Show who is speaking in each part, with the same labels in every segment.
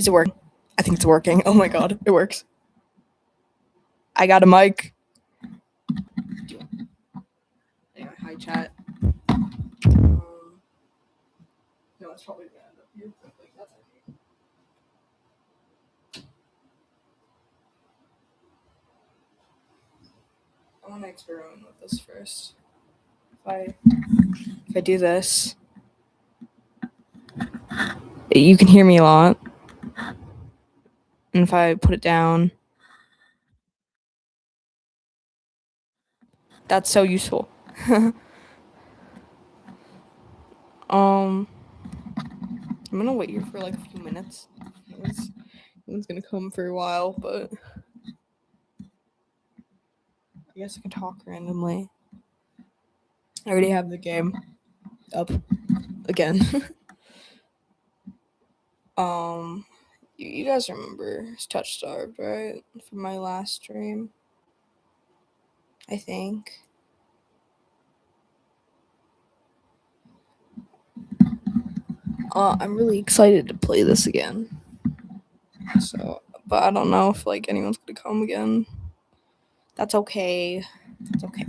Speaker 1: Is it working? I think it's working. Oh my god, it works. I got a mic. Anyway, hi chat. No, it's probably gonna end up here. That's okay. I want to experiment with this first. If I do this, you can hear me a lot. And if I put it down, that's so useful. I'm gonna wait here for like a few minutes. It's gonna come for a while, but I guess I can talk randomly. I already have the game up again. You guys remember touchstarved, right? From my last stream, I think. I'm really excited to play this again. So, but I don't know if like anyone's gonna come again. That's okay. It's okay.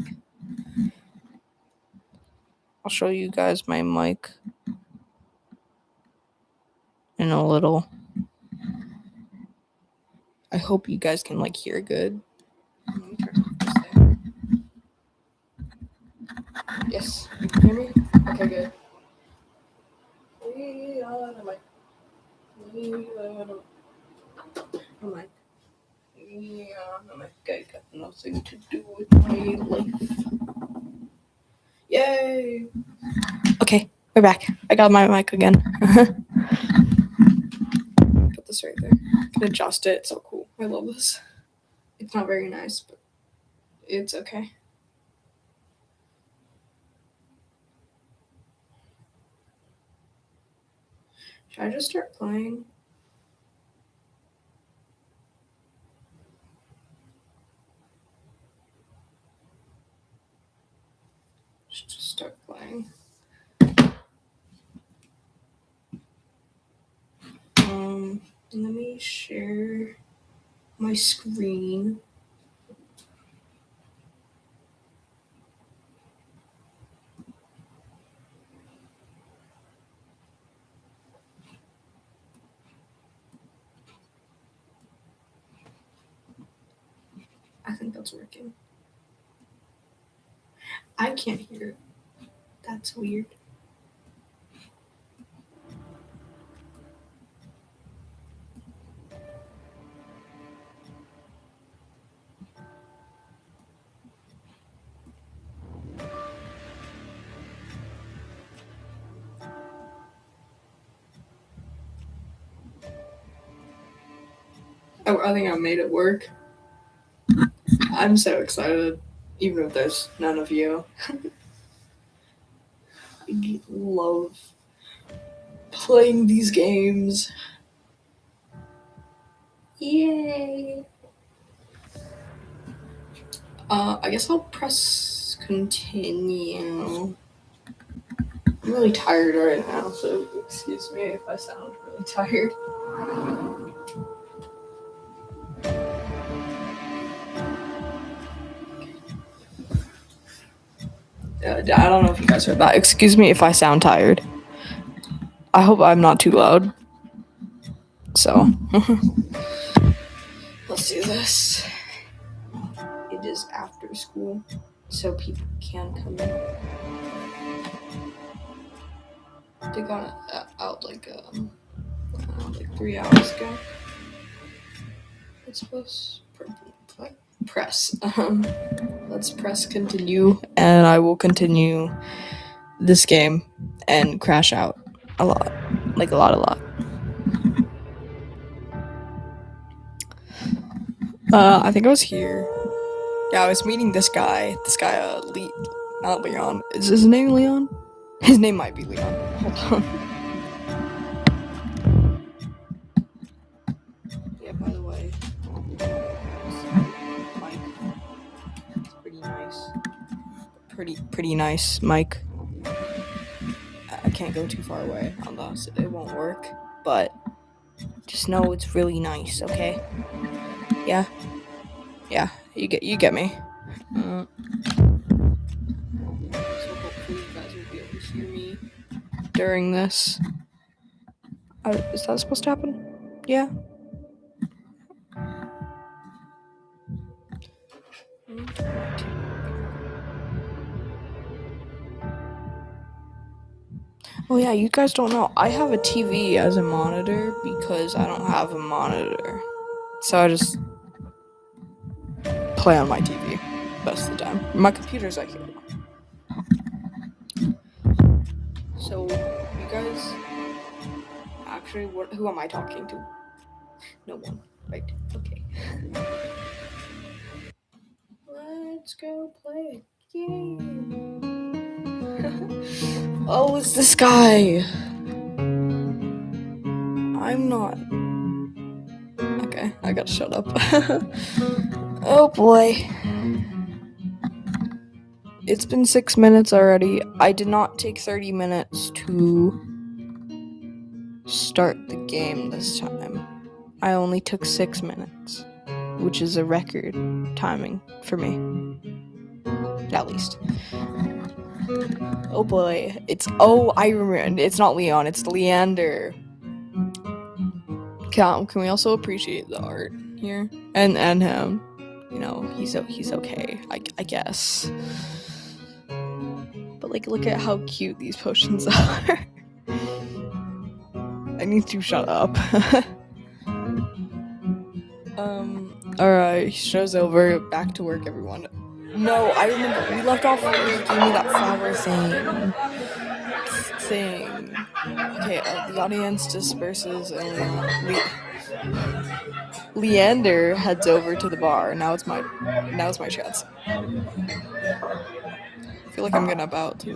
Speaker 1: I'll show you guys my mic in a little. I hope you guys can like hear good. Let me turn off this thing. Yes, you can hear me? Okay, good. Okay, got nothing to do with my life. Yay! Okay, we're back. I got my mic again. Put this right there. I can adjust it. It's so cool. I love this. It's not very nice, but it's okay. Should I just start playing? Should just start playing. Let me share my screen. I think that's working. I can't hear it. That's weird. I think I made it work. I'm so excited, even if there's none of you. I love playing these games. Yay! I guess I'll press continue. I'm really tired right now, so excuse me if I sound really tired. I don't know if you guys heard that. Excuse me if I sound tired. I hope I'm not too loud. So, let's do this. It is after school, so people can come in. They got out like 3 hours ago. Let's press. Let's press continue, and I will continue this game and crash out a lot, like a lot. I think I was here. Yeah, I was meeting this guy. Not Leon. Is his name Leon? His name might be Leon. Hold on. Yeah, by the way, mic. It's pretty nice. Pretty nice mic. I can't go too far away on this. It won't work, but Just know it's really nice, okay? Yeah? Yeah, you get me. So hopefully you guys will be able to hear me during this. Is that supposed to happen? Yeah. Oh yeah, you guys don't know. I have a TV as a monitor because I don't have a monitor. So I just play on my TV most of the time. My computer's like here. So you guys actually, who am I talking to? No one, right? Okay. Let's go play a game. Oh, it's this guy. I'm not. Okay, I gotta shut up. Oh boy. It's been 6 minutes already. I did not take 30 minutes to start the game this time. I only took 6 minutes, which is a record timing for me. At least. Oh boy. I remember. It's not Leon, it's Leander. Can we also appreciate the art here? And him. You know, he's okay, I guess. But like, look at how cute these potions are. I need to shut up. Alright, show's over. Back to work, everyone. No, I remember we left off where he gave me that flower thing. Okay, the audience disperses and Leander heads over to the bar. Now it's my chance. I feel like I'm about to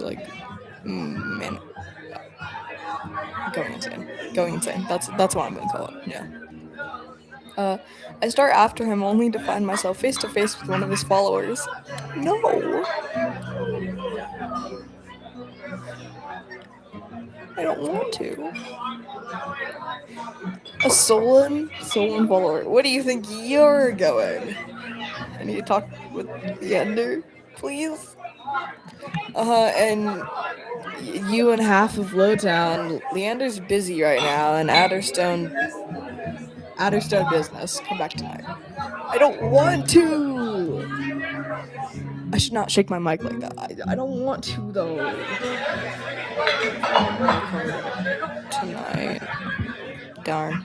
Speaker 1: man, going insane. That's what I'm gonna call it. Yeah. I start after him only to find myself face to face with one of his followers. No. I don't want to. A Solon follower. What do you think you're going? I need to talk with Leander, please. And you and half of Lowtown. Leander's busy right now, and Adderstone business. Come back tonight. I don't want to. I should not shake my mic like that. I don't want to though. Tonight. Darn.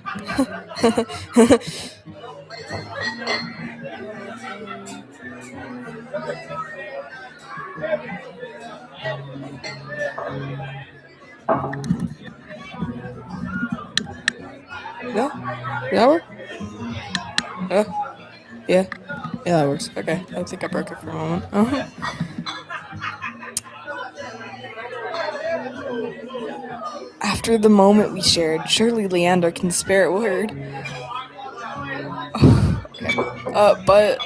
Speaker 1: Yeah? That work? Yeah, that works. Okay, I think I broke it for a moment. After the moment we shared, surely Leander can spare a word. Okay. But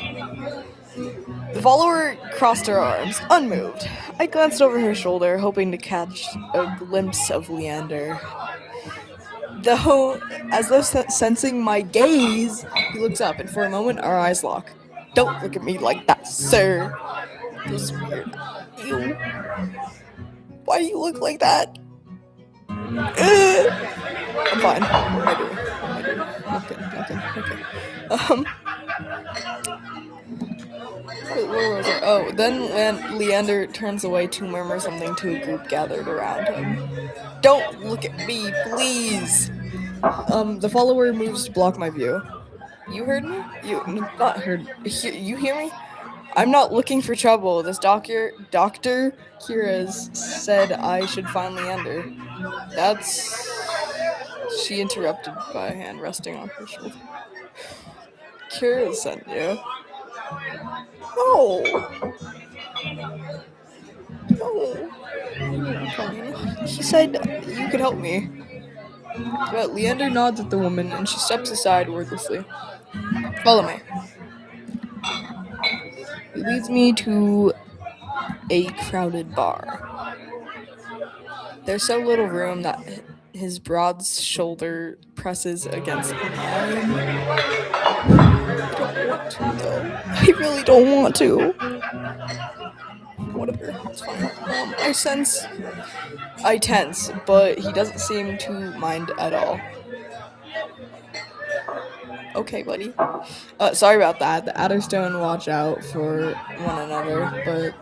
Speaker 1: the follower crossed her arms, unmoved. I glanced over her shoulder, hoping to catch a glimpse of Leander. As though sensing my gaze, he looks up, and for a moment our eyes lock. Don't look at me like that, sir. This is weird. Ew. Why do you look like that? I'm fine. What am I doing? Nothing. Okay. Where was I? Oh, then Leander turns away to murmur something to a group gathered around him. Don't look at me, please! The follower moves to block my view. You heard me? You hear me? I'm not looking for trouble. This Dr. Kira's said I should find Leander. She interrupted by a hand resting on her shoulder. Kira sent you. No. He said you could help me. But Leander nods at the woman and she steps aside wordlessly. Follow me. It leads me to a crowded bar. There's so little room that His broad shoulder presses against mine. I don't want to, though. I really don't want to. Whatever, it's fine. I tense, but he doesn't seem to mind at all. Okay, buddy. Sorry about that. The Adderstone watch out for one another, but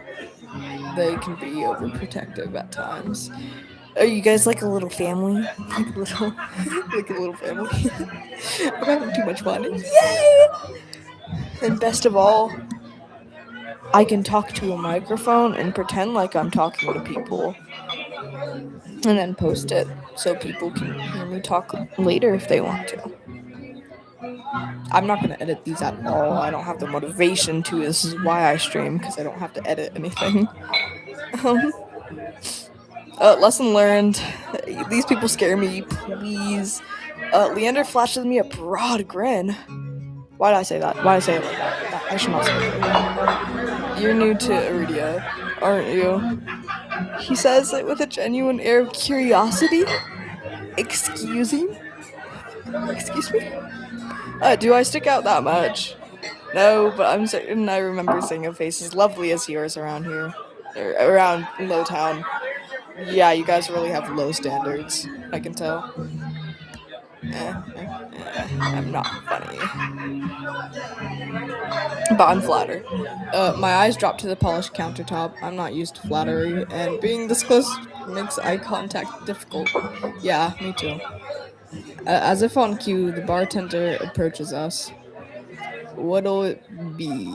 Speaker 1: they can be overprotective at times. Are you guys like a little family? Like a little family? I'm having too much fun. Yay! And best of all, I can talk to a microphone and pretend like I'm talking to people. And then post it so people can hear me talk later if they want to. I'm not going to edit these at all. I don't have the motivation to. This is why I stream, because I don't have to edit anything. Lesson learned. These people scare me, please. Leander flashes me a broad grin. Why did I say that? Why did I say it like that? I should not say it like that. You're new to Iridia, aren't you? He says it with a genuine air of curiosity. Excuse me? Do I stick out that much? No, but I'm certain I remember seeing a face as lovely as yours around here. Around Lowtown. Yeah, you guys really have low standards, I can tell. I'm not funny. But I'm flattered. My eyes drop to the polished countertop. I'm not used to flattery, and being this close makes eye contact difficult. Yeah, me too. As if on cue, the bartender approaches us. What'll it be?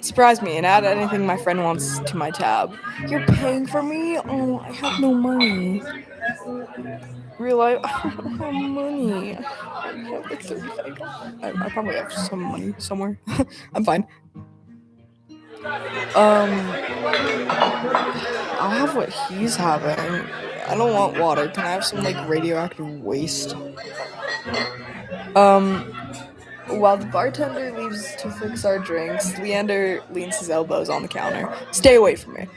Speaker 1: Surprise me and add anything my friend wants to my tab. You're paying for me? Oh, I have no money. Real life, I don't have money. I have like 35. I probably have some money somewhere. I'm fine. I'll have what he's having. I don't want water. Can I have some like radioactive waste? While the bartender leaves to fix our drinks, Leander leans his elbows on the counter. Stay away from me.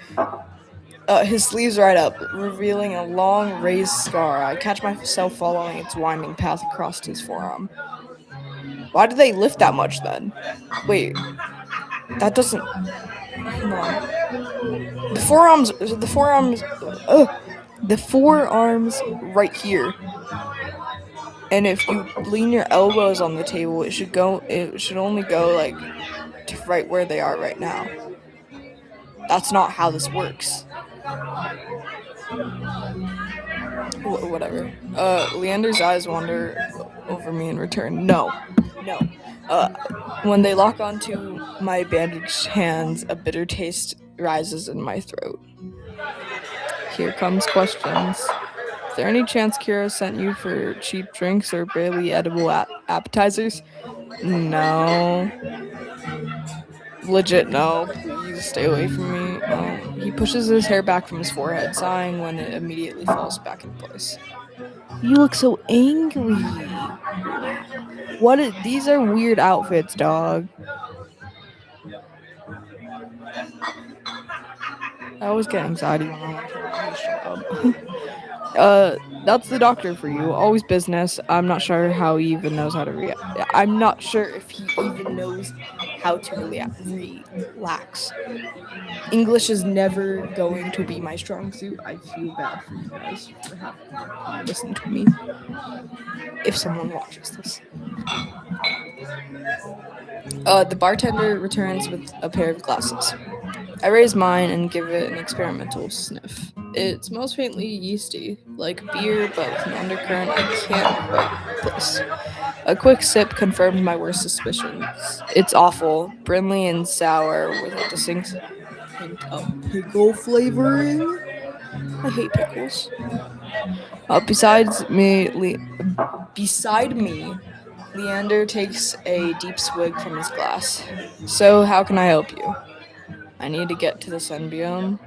Speaker 1: His sleeves right up, revealing a long raised scar. I catch myself following its winding path across his forearm. Why do they lift that much then? Wait, that doesn't... Hold on. The forearms right here. And if you lean your elbows on the table, it should only go like to right where they are right now. That's not how this works. Whatever. Leander's eyes wander over me in return. No. When they lock onto my bandaged hands, a bitter taste rises in my throat. Here comes questions. Is there any chance Kira sent you for cheap drinks or barely edible appetizers? No. Legit no. Please stay away from me. He pushes his hair back from his forehead, sighing when it immediately falls back in place. You look so angry. These are weird outfits, dog. I always get anxiety when I want to shut up. That's the doctor for you. Always business. I'm not sure how he even knows how to react. I'm not sure if he even knows how to relax. English is never going to be my strong suit. I feel bad for you guys for having to listen to me. If someone watches this. The bartender returns with a pair of glasses. I raise mine and give it an experimental sniff. It smells faintly yeasty, like beer, but with an undercurrent I can't quite place. A quick sip confirmed my worst suspicions. It's awful, brindley and sour, with a distinct hint of pickle flavoring. I hate pickles. Beside me, Leander takes a deep swig from his glass. So, how can I help you? I need to get to the sun biome.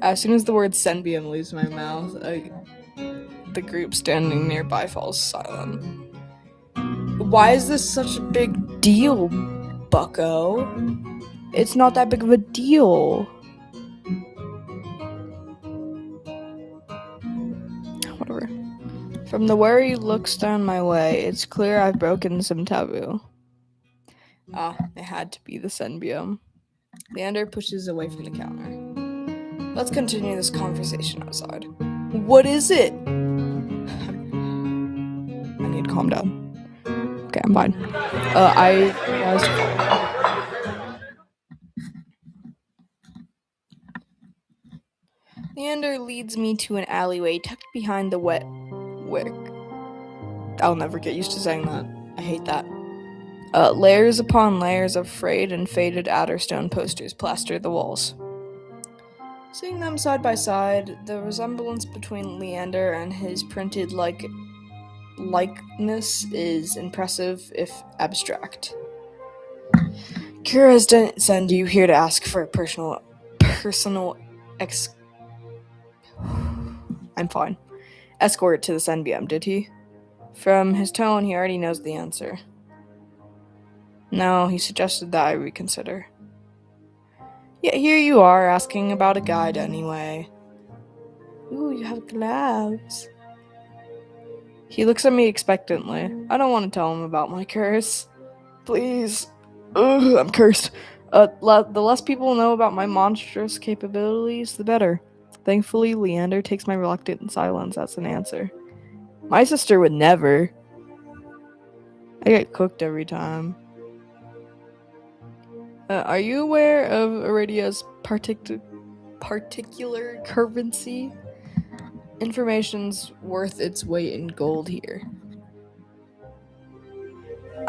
Speaker 1: As soon as the word Senbium leaves my mouth, the group standing nearby falls silent. Why is this such a big deal, bucko? It's not that big of a deal. whatever. From the way he looks down my way, it's clear I've broken some taboo. It had to be the Senbium. Leander pushes away from the counter. Let's continue this conversation outside. What is it? I need to calm down. Okay, I'm fine. I realized. Leander leads me to an alleyway tucked behind the wet wick. I'll never get used to saying that. I hate that. Layers upon layers of frayed and faded Adderstone posters plaster the walls. Seeing them side by side, the resemblance between Leander and his printed likeness is impressive, if abstract. Kira's didn't send you here to ask for a personal I'm fine. Escort to the Senbium, did he? From his tone, he already knows the answer. No, he suggested that I reconsider. Yet here you are, asking about a guide anyway. Ooh, you have gloves. He looks at me expectantly. I don't want to tell him about my curse. Please. Ugh, I'm cursed. The less people know about my monstrous capabilities, the better. Thankfully, Leander takes my reluctant silence as an answer. My sister would never. I get cooked every time. Are you aware of Iridia's particular currency? Information's worth its weight in gold here.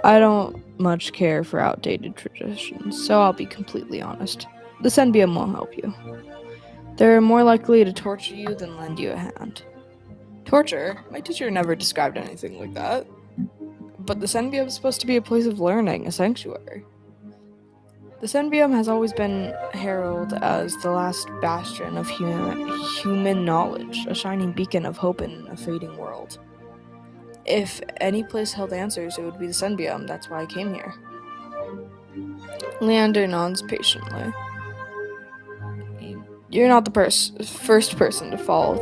Speaker 1: I don't much care for outdated traditions, so I'll be completely honest. The Senbium won't help you. They're more likely to torture you than lend you a hand. Torture? My teacher never described anything like that. But the Senbium is supposed to be a place of learning, a sanctuary. The Senbium has always been heralded as the last bastion of human knowledge, a shining beacon of hope in a fading world. If any place held answers, it would be the Senbium. That's why I came here. Leander nods patiently. You're not the first person to fall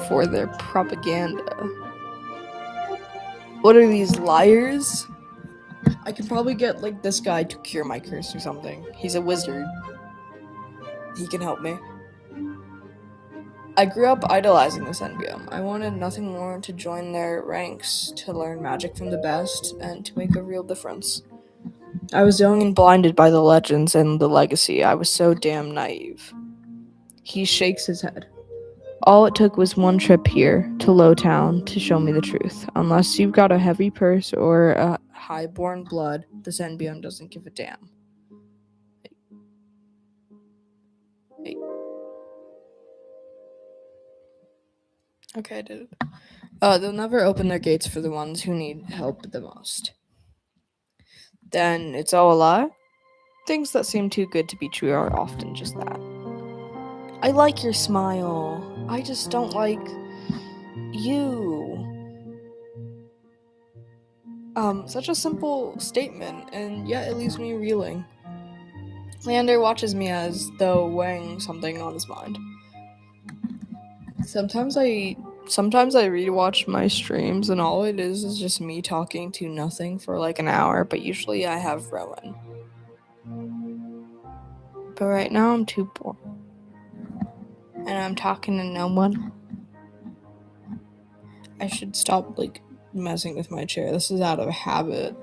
Speaker 1: for their propaganda. What are these liars? I can probably get, this guy to cure my curse or something. He's a wizard. He can help me. I grew up idolizing the Senbium. I wanted nothing more to join their ranks, to learn magic from the best, and to make a real difference. I was young and blinded by the legends and the legacy. I was so damn naive. He shakes his head. All it took was one trip here, to Lowtown, to show me the truth. Unless you've got a heavy purse or a high-born blood, the Senbium doesn't give a damn. Hey. Okay, I did it. They'll never open their gates for the ones who need help the most. Then it's all a lie? Things that seem too good to be true are often just that. I like your smile. I just don't like you. Such a simple statement, and yet it leaves me reeling. Leander watches me as though weighing something on his mind. Sometimes I rewatch my streams, and all it is just me talking to nothing for an hour, but usually I have Rowan. But right now I'm too bored. And I'm talking to no one. I should stop, messing with my chair. This is out of habit.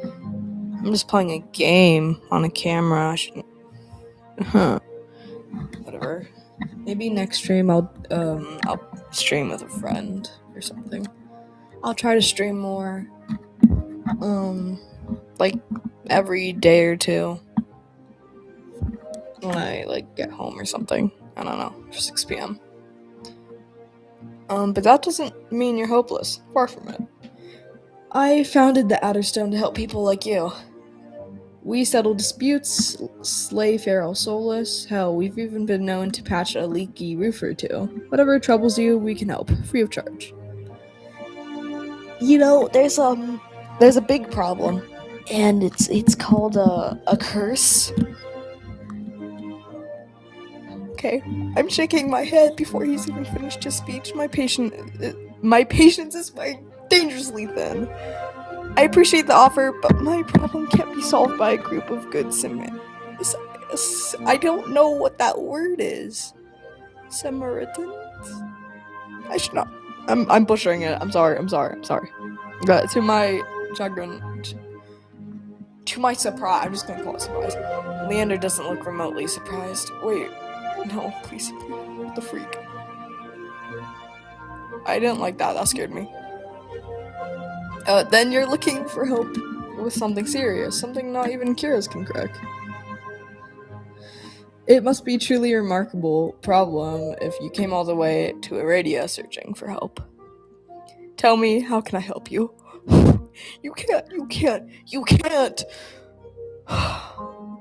Speaker 1: I'm just playing a game on a camera. I shouldn't. Whatever. Maybe next stream I'll stream with a friend or something. I'll try to stream more. Every day or two. When I, get home or something. I don't know, 6 p.m. But that doesn't mean you're hopeless. Far from it. I founded the Adderstone to help people like you. We settle disputes, slay feral soulless. Hell, we've even been known to patch a leaky roof or two. Whatever troubles you, we can help, free of charge. There's a big problem, and it's called a curse. okay? I'm shaking my head before he's even finished his speech. My patience is wearing dangerously thin. I appreciate the offer, but my problem can't be solved by a group of good I don't know what that word is. Samaritans? I should not. I'm butchering it. I'm sorry. To my chagrin, to my surprise, I'm just gonna call it surprise. Leander doesn't look remotely surprised. Wait, no, please, what the freak? I didn't like that. That scared me. Then you're looking for help with something serious, something not even cures can correct. It must be truly a remarkable problem if you came all the way to Aradia searching for help. Tell me, how can I help you? You can't!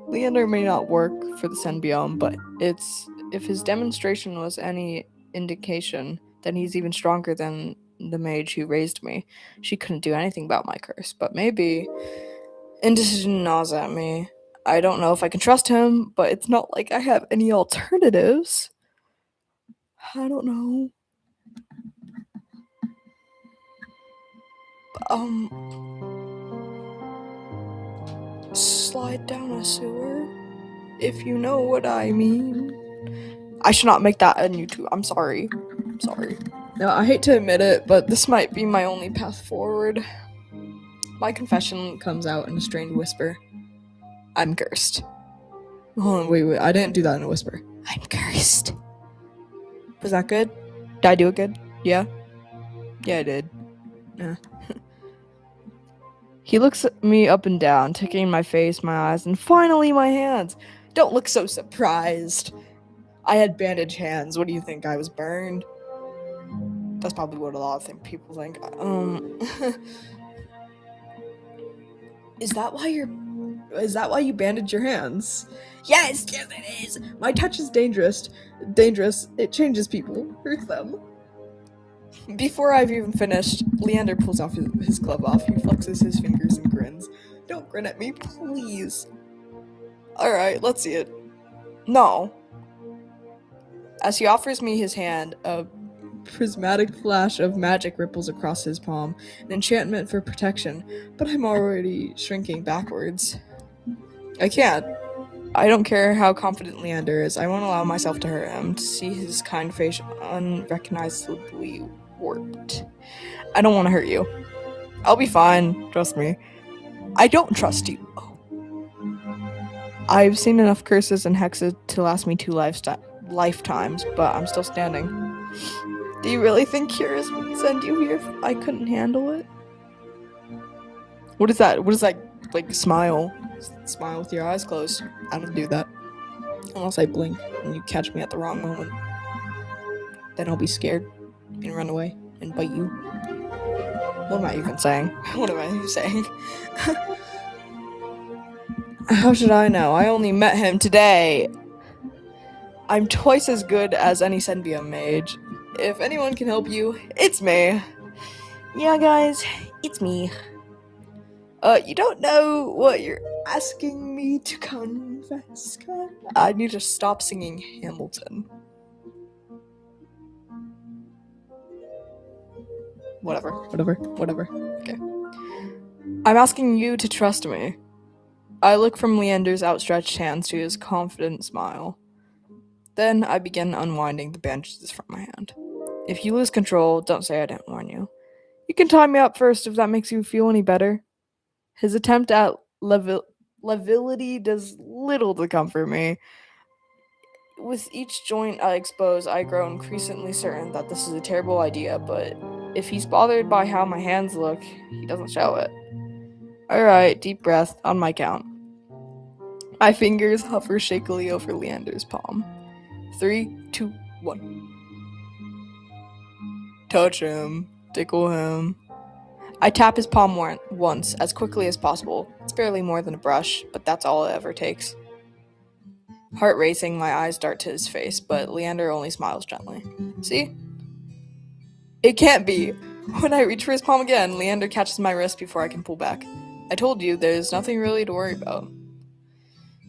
Speaker 1: Leander may not work for the Senbiome, but if his demonstration was any indication, then he's even stronger than the mage who raised me. She couldn't do anything about my curse, but maybe indecision gnaws at me. I don't know if I can trust him, but it's not like I have any alternatives. I don't know. Slide down a sewer, if you know what I mean. I should not make that on YouTube. I'm sorry. No, I hate to admit it, but this might be my only path forward. My confession comes out in a strained whisper. I'm cursed. Hold on, wait, I didn't do that in a whisper. I'm cursed. Was that good? Did I do it good? Yeah? Yeah, I did. Yeah. He looks at me up and down, taking my face, my eyes, and finally my hands. Don't look so surprised. I had bandaged hands. What do you think? I was burned? That's probably what a lot of people think. Is that why you bandage your hands? Yes, it is. My touch is dangerous. It changes people, hurts them. Before I've even finished, Leander pulls off his glove off. He flexes his fingers and grins. Don't grin at me, please. Alright, let's see it. No. As he offers me his hand, a prismatic flash of magic ripples across his palm, an enchantment for protection, but I'm already shrinking backwards. I can't. I don't care how confident Leander is. I won't allow myself to hurt him, to see his kind face unrecognizably warped. I don't want to hurt you. I'll be fine, trust me. I don't trust you. I've seen enough curses and hexes to last me 2 lifetimes, but I'm still standing. Do you really think cures would send you here if I couldn't handle it? What is that? Like, smile? Smile with your eyes closed. I don't do that. Unless I blink and you catch me at the wrong moment. Then I'll be scared and run away and bite you. What am I even saying? How should I know? I only met him today. I'm twice as good as any Senbiome mage. If anyone can help you, it's me. Yeah, guys, it's me. You don't know what you're asking me to confess. I need to stop singing Hamilton. Whatever. Okay. I'm asking you to trust me. I look from Leander's outstretched hands to his confident smile. Then I begin unwinding the bandages from my hand. If you lose control, don't say I didn't warn you. You can tie me up first if that makes you feel any better. His attempt at levility does little to comfort me. With each joint I expose, I grow increasingly certain that this is a terrible idea, but if he's bothered by how my hands look, he doesn't show it. Alright, deep breath, on my count. My fingers hover shakily over Leander's palm. 3, 2, 1. Touch him. Tickle him. I tap his palm once, as quickly as possible. It's barely more than a brush, but that's all it ever takes. Heart racing, my eyes dart to his face, but Leander only smiles gently. See? It can't be. When I reach for his palm again, Leander catches my wrist before I can pull back. I told you, there's nothing really to worry about.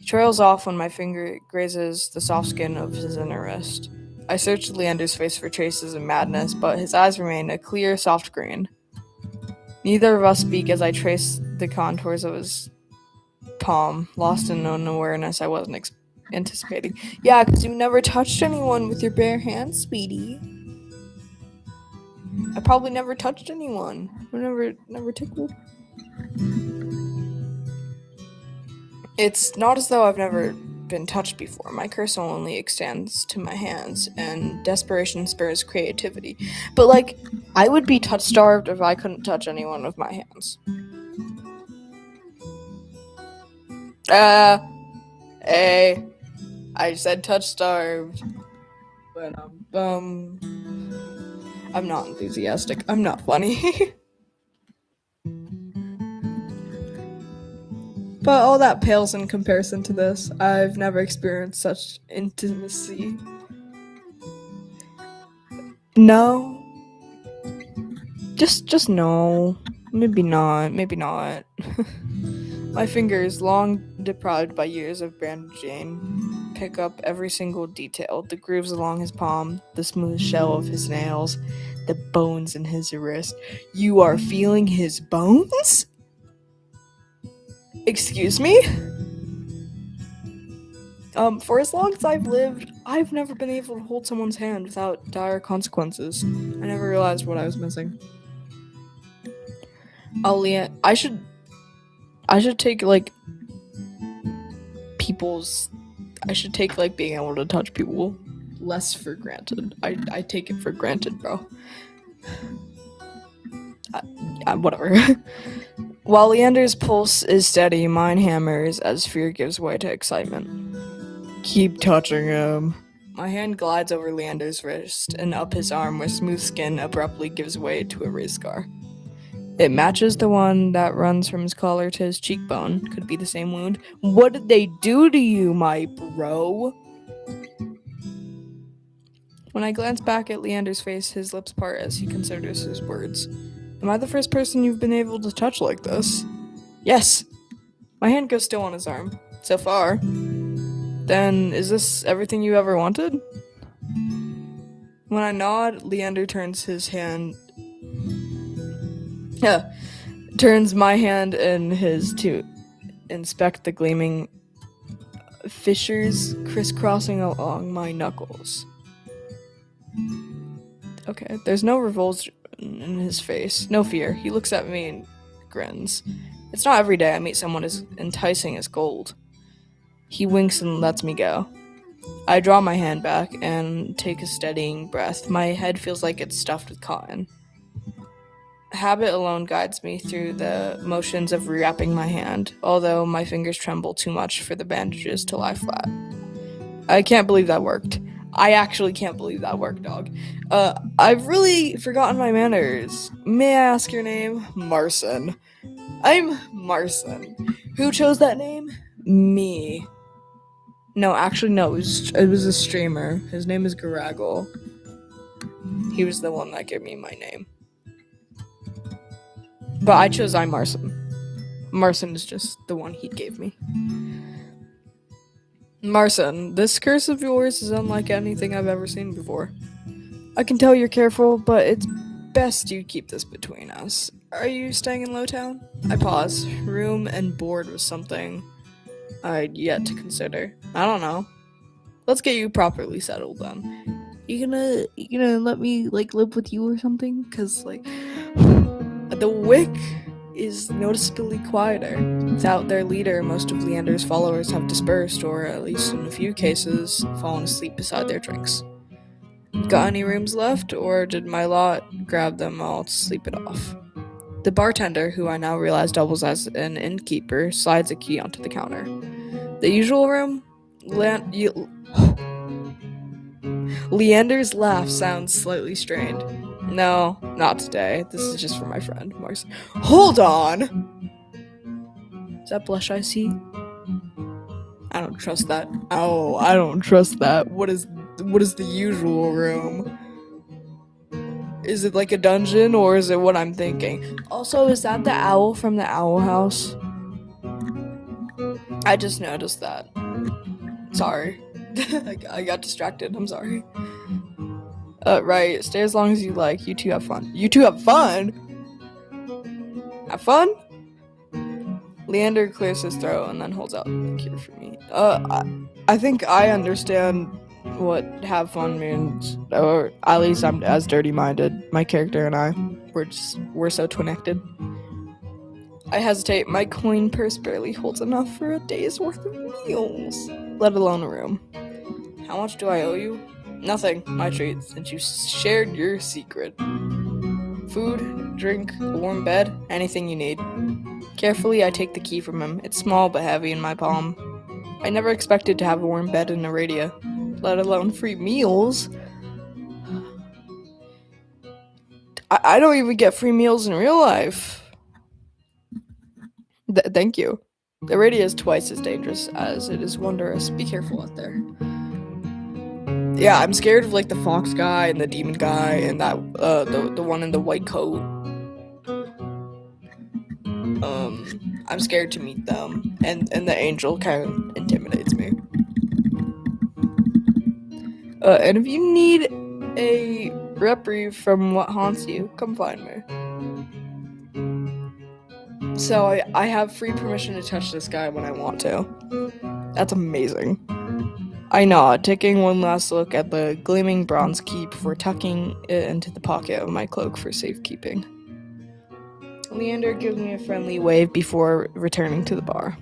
Speaker 1: He trails off when my finger grazes the soft skin of his inner wrist. I search Leander's face for traces of madness, but his eyes remain a clear, soft green. Neither of us speak as I trace the contours of his palm, lost in an awareness I wasn't anticipating. Yeah, because you never touched anyone with your bare hands, sweetie. I probably never touched anyone. I never tickled. It's not as though I've never been touched before. My curse only extends to my hands, and desperation spurs creativity. But, like, I would be touch-starved if I couldn't touch anyone with my hands. Hey, I said touch-starved. But, I'm not enthusiastic. I'm not funny. But all that pales in comparison to this. I've never experienced such intimacy. No. Just no. Maybe not. My fingers, long deprived by years of bandaging, pick up every single detail. The grooves along his palm, the smooth shell of his nails, the bones in his wrist. You are feeling his bones? Excuse me? For as long as I've lived, I've never been able to hold someone's hand without dire consequences. I never realized what I was missing. I should take, like, I should take, like, being able to touch people less for granted. I take it for granted, bro. Whatever. While Leander's pulse is steady, mine hammers as fear gives way to excitement. Keep touching him. My hand glides over Leander's wrist and up his arm where smooth skin abruptly gives way to a raised scar. It matches the one that runs from his collar to his cheekbone. Could be the same wound. What did they do to you, my bro? When I glance back at Leander's face, his lips part as he considers his words. Am I the first person you've been able to touch like this? Yes. My hand goes still on his arm. So far. Then, is this everything you ever wanted? When I nod, Leander turns my hand in his to inspect the gleaming fissures crisscrossing along my knuckles. Okay, there's no revulsion in his face, no fear. He looks at me and grins. It's not every day I meet someone as enticing as gold. He winks and lets me go. I draw my hand back and take a steadying breath. My head feels like it's stuffed with cotton. Habit alone guides me through the motions of rewrapping my hand, although my fingers tremble too much for the bandages to lie flat. I can't believe that worked. I actually can't believe that worked, dog. I've really forgotten my manners. May I ask your name? Marson. I'm Marson. Who chose that name? Me. No, actually, no. It was a streamer. His name is Garaggle. He was the one that gave me my name. But I chose I'm Marson. Marson is just the one he gave me. Marson, this curse of yours is unlike anything I've ever seen before. I can tell you're careful, but it's best you keep this between us. Are you staying in Lowtown? I pause. Room and board was something I'd yet to consider. I don't know. Let's get you properly settled then. You gonna let me, like, live with you or something? Cause, like, the Wick is noticeably quieter. Without their leader, most of Leander's followers have dispersed, or at least in a few cases, fallen asleep beside their drinks. Got any rooms left, or did my lot grab them all to sleep it off? The bartender, who I now realize doubles as an innkeeper, slides a key onto the counter. The usual room? Leander's laugh sounds slightly strained. No, not today. This is just for my friend, Mars. Hold on! Is that blush I see? I don't trust that. Oh, I don't trust that. What is the usual room? Is it like a dungeon, or is it what I'm thinking? Also, is that the owl from the Owl House? I just noticed that. Sorry. I got distracted. I'm sorry. Right. Stay as long as you like. You two have fun. You two have fun? Have fun? Leander clears his throat and then holds out the cure for me. I think I understand what have fun means, or at least I'm as dirty-minded. My character and I, we're so connected. I hesitate. My coin purse barely holds enough for a day's worth of meals, let alone a room. How much do I owe you? Nothing, my treat, since you shared your secret. Food, drink, a warm bed, anything you need. Carefully, I take the key from him. It's small but heavy in my palm. I never expected to have a warm bed in Aradia, let alone free meals. I don't even get free meals in real life. Thank you. Aradia is twice as dangerous as it is wondrous. Be careful out there. Yeah, I'm scared of like the fox guy and the demon guy and that the one in the white coat. I'm scared to meet them, and the angel kind of intimidates me. And if you need a reprieve from what haunts you, come find me. So I have free permission to touch this guy when I want to. That's amazing. I nod, taking one last look at the gleaming bronze key before tucking it into the pocket of my cloak for safekeeping. Leander gives me a friendly wave before returning to the bar.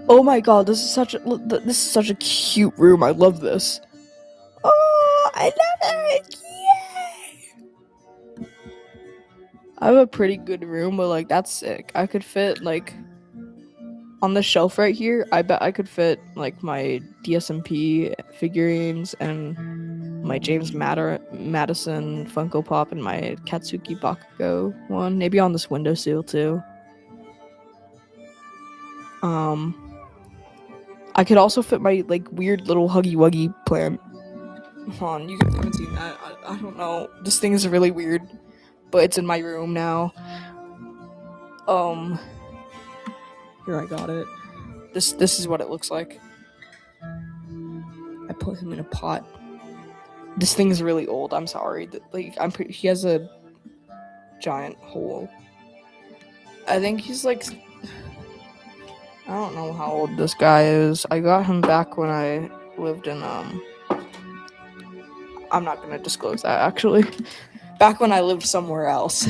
Speaker 1: Oh my god, this is such a cute room. I love this. Oh, I love it. Yay! I have a pretty good room, but like that's sick. I could fit like on the shelf right here. I bet I could fit like my DSMP figurines and my James Madison Funko Pop and my Katsuki Bakugo one. Maybe on this windowsill too. I could also fit my like weird little Huggy Wuggy plant. Hold on, you haven't seen that. I don't know. This thing is really weird, but it's in my room now. Here, I got it. This is what it looks like. I put him in a pot. This thing is really old. I'm sorry. Like he has a giant hole. I think he's like, I don't know how old this guy is. I got him back when I lived in I'm not gonna disclose that actually. Back when I lived somewhere else.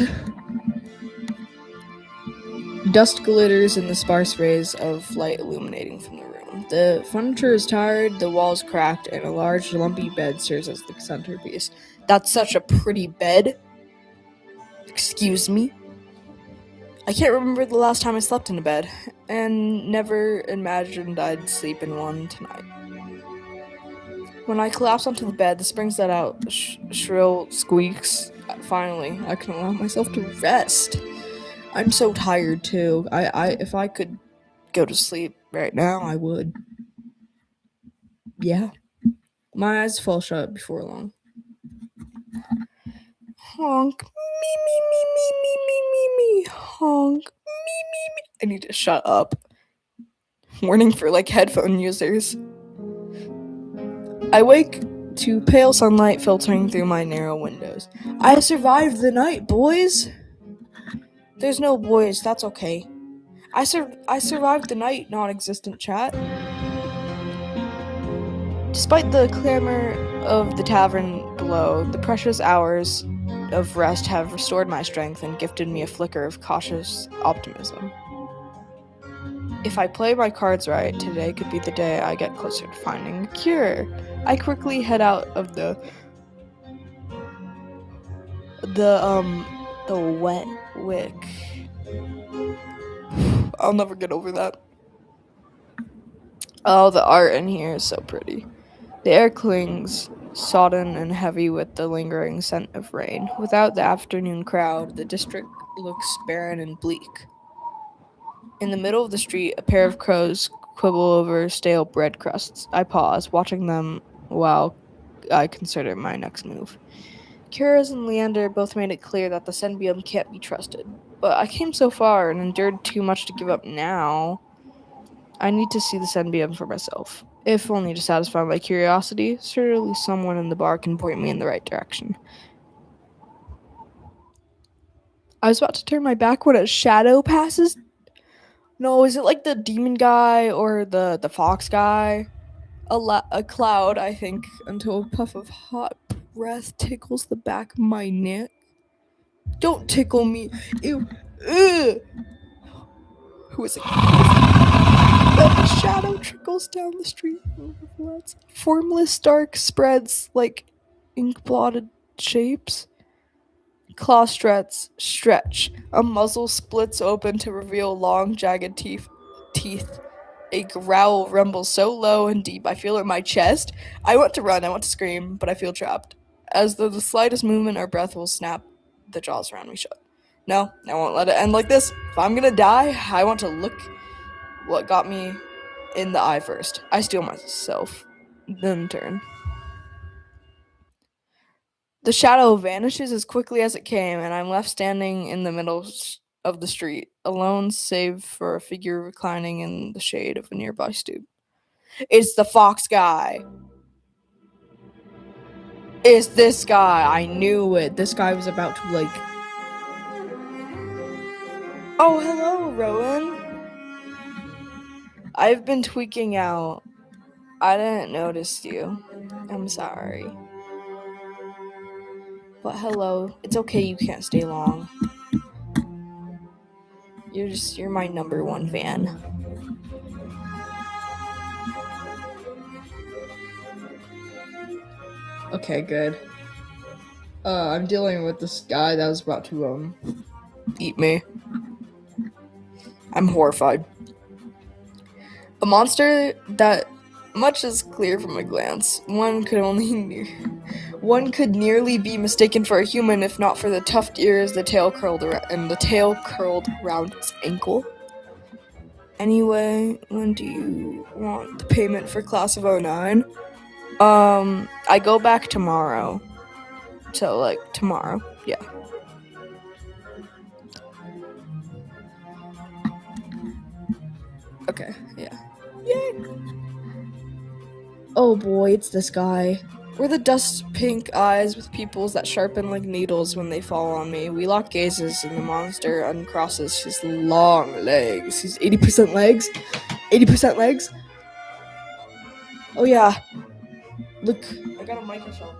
Speaker 1: Dust glitters in the sparse rays of light illuminating from the room. The furniture is tired, the walls cracked, and a large, lumpy bed serves as the centerpiece. That's such a pretty bed. Excuse me? I can't remember the last time I slept in a bed, and never imagined I'd sleep in one tonight. When I collapse onto the bed, the springs let out shrill squeaks. Finally, I can allow myself to rest. I'm so tired too. If I could go to sleep right now, I would. Yeah. My eyes fall shut before long. Honk. Me, me, me, me, me, me, me, me. Honk. Me, me, me. I need to shut up. Warning for like headphone users. I wake to pale sunlight filtering through my narrow windows. I survived the night, boys. There's no boys, that's okay. I survived the night, non-existent chat. Despite the clamor of the tavern below, the precious hours of rest have restored my strength and gifted me a flicker of cautious optimism. If I play my cards right, today could be the day I get closer to finding a cure. I quickly head out of the wet wick. I'll never get over that. Oh, the art in here is so pretty. The air clings, sodden and heavy with the lingering scent of rain. Without the afternoon crowd, the district looks barren and bleak. In the middle of the street, a pair of crows quibble over stale bread crusts. I pause, watching them while I consider my next move. Kira's and Leander both made it clear that the Senbium can't be trusted, but I came so far and endured too much to give up now. I need to see this NBM for myself, if only to satisfy my curiosity. Surely someone in the bar can point me in the right direction. I was about to turn my back when a shadow passes. No, is it like the demon guy or the fox guy? A cloud, I think, until a puff of hot breath tickles the back of my neck. Don't tickle me. Ew. Ugh. Who is it? The shadow trickles down the street. Formless dark spreads like ink blotted shapes. Claw stretch. A muzzle splits open to reveal long, jagged teeth. A growl rumbles so low and deep I feel it in my chest. I want to run, I want to scream, but I feel trapped. As though the slightest movement or breath will snap the jaws around me shut. No, I won't let it end like this. If I'm gonna die, I want to look what got me in the eye first. I steel myself, then turn. The shadow vanishes as quickly as it came, and I'm left standing in the middle of the street, alone save for a figure reclining in the shade of a nearby stoop. It's the fox guy. It's this guy. I knew it. This guy was about to, like... Oh, hello, Rowan. I've been tweaking out. I didn't notice you. I'm sorry. But hello. It's okay you can't stay long. You're my number one fan. Okay, good. I'm dealing with this guy that was about to eat me. I'm horrified. A monster that much is clear from a glance. One could nearly be mistaken for a human if not for the tuft ears, the tail curled around his ankle. Anyway, when do you want the payment for class of 09? I go back tomorrow. So, like, tomorrow. Yeah. Okay, yeah. Yay! Oh boy, it's this guy. We're the dust pink eyes with pupils that sharpen like needles when they fall on me. We lock gazes and the monster uncrosses his long legs. He's 80% legs? 80% legs? Oh yeah. Look, I got a microphone.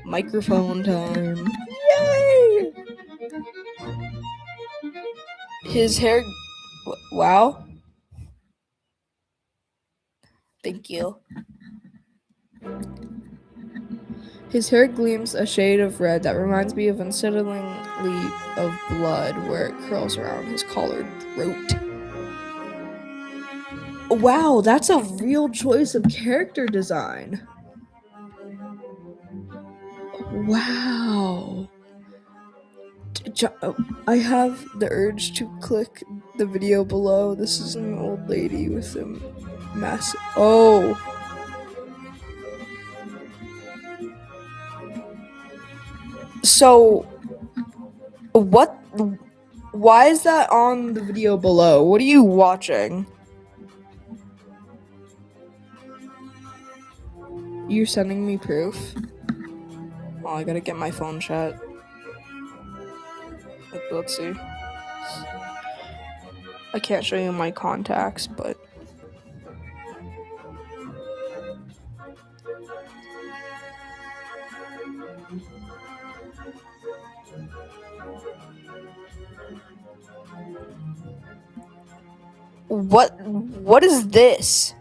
Speaker 1: Microphone time. Yay! His hair... Wow. Thank you. His hair gleams a shade of red that reminds me of unsettlingly of blood where it curls around his collared throat. Wow, that's a real choice of character design. Wow. I have the urge to click the video below. This is an old lady with a massive... Oh. So, what... Why is that on the video below? What are you watching? You're sending me proof? Oh, I gotta get my phone shut. Let's see. I can't show you my contacts, but... What is this?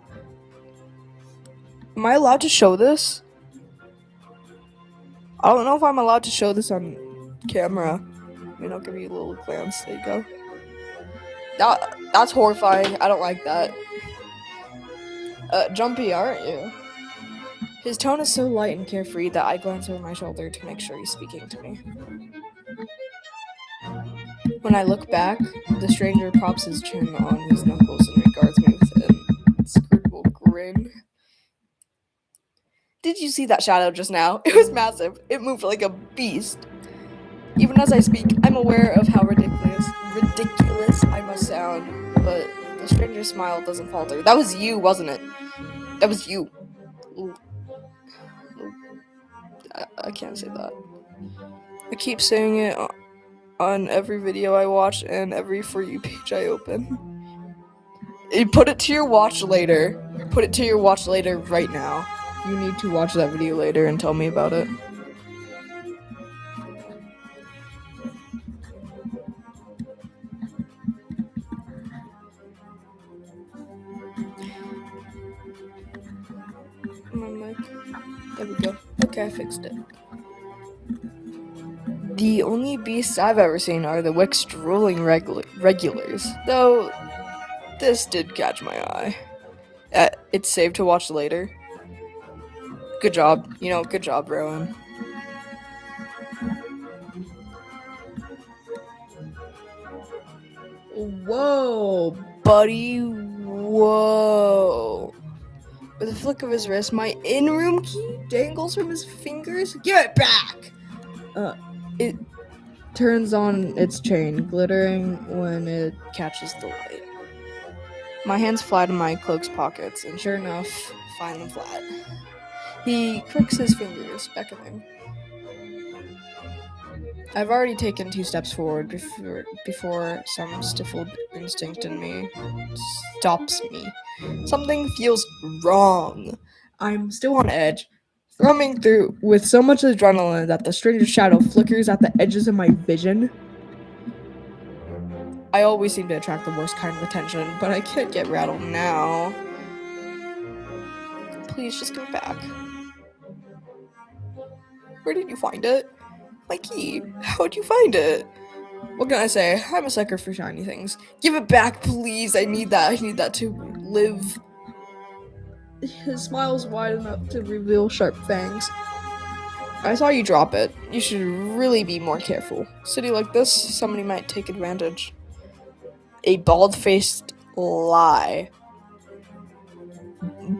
Speaker 1: Am I allowed to show this? I don't know if I'm allowed to show this on camera. I mean, I'll give you a little glance. There you go. That's horrifying. I don't like that. Jumpy, aren't you? His tone is so light and carefree that I glance over my shoulder to make sure he's speaking to me. When I look back, the stranger props his chin on his knuckles and regards me with an inscrutable grin. Did you see that shadow just now? It was massive. It moved like a beast. Even as I speak, I'm aware of how ridiculous I must sound, but The stranger's smile doesn't falter. That was you, wasn't it? That was you. I can't say that. I keep saying it on every video I watch and every For You page I open. Put it to your watch later. Put it to your watch later right now. You need to watch that video later and tell me about it. My mic. There we go. Okay, I fixed it. The only beasts I've ever seen are the Wick strolling regulars, though this did catch my eye. It's saved to watch later. Good job. Good job, Rowan. Whoa, buddy. Whoa. With a flick of his wrist, my in-room key dangles from his fingers. Give it back! It turns on its chain, glittering when it catches the light. My hands fly to my cloak's pockets, and sure enough, find them flat. He cricks his fingers, beckoning. I've already taken 2 steps forward before some stifled instinct in me stops me. Something feels wrong. I'm still on edge, thrumming through with so much adrenaline that the stranger's shadow flickers at the edges of my vision. I always seem to attract the worst kind of attention, but I can't get rattled now. Please just give it back. Where did you find it? My key. How'd you find it? What can I say? I'm a sucker for shiny things. Give it back, please. I need that. I need that to live. His smile's wide enough to reveal sharp fangs. I saw you drop it. You should really be more careful. City like this, somebody might take advantage. A bald-faced lie.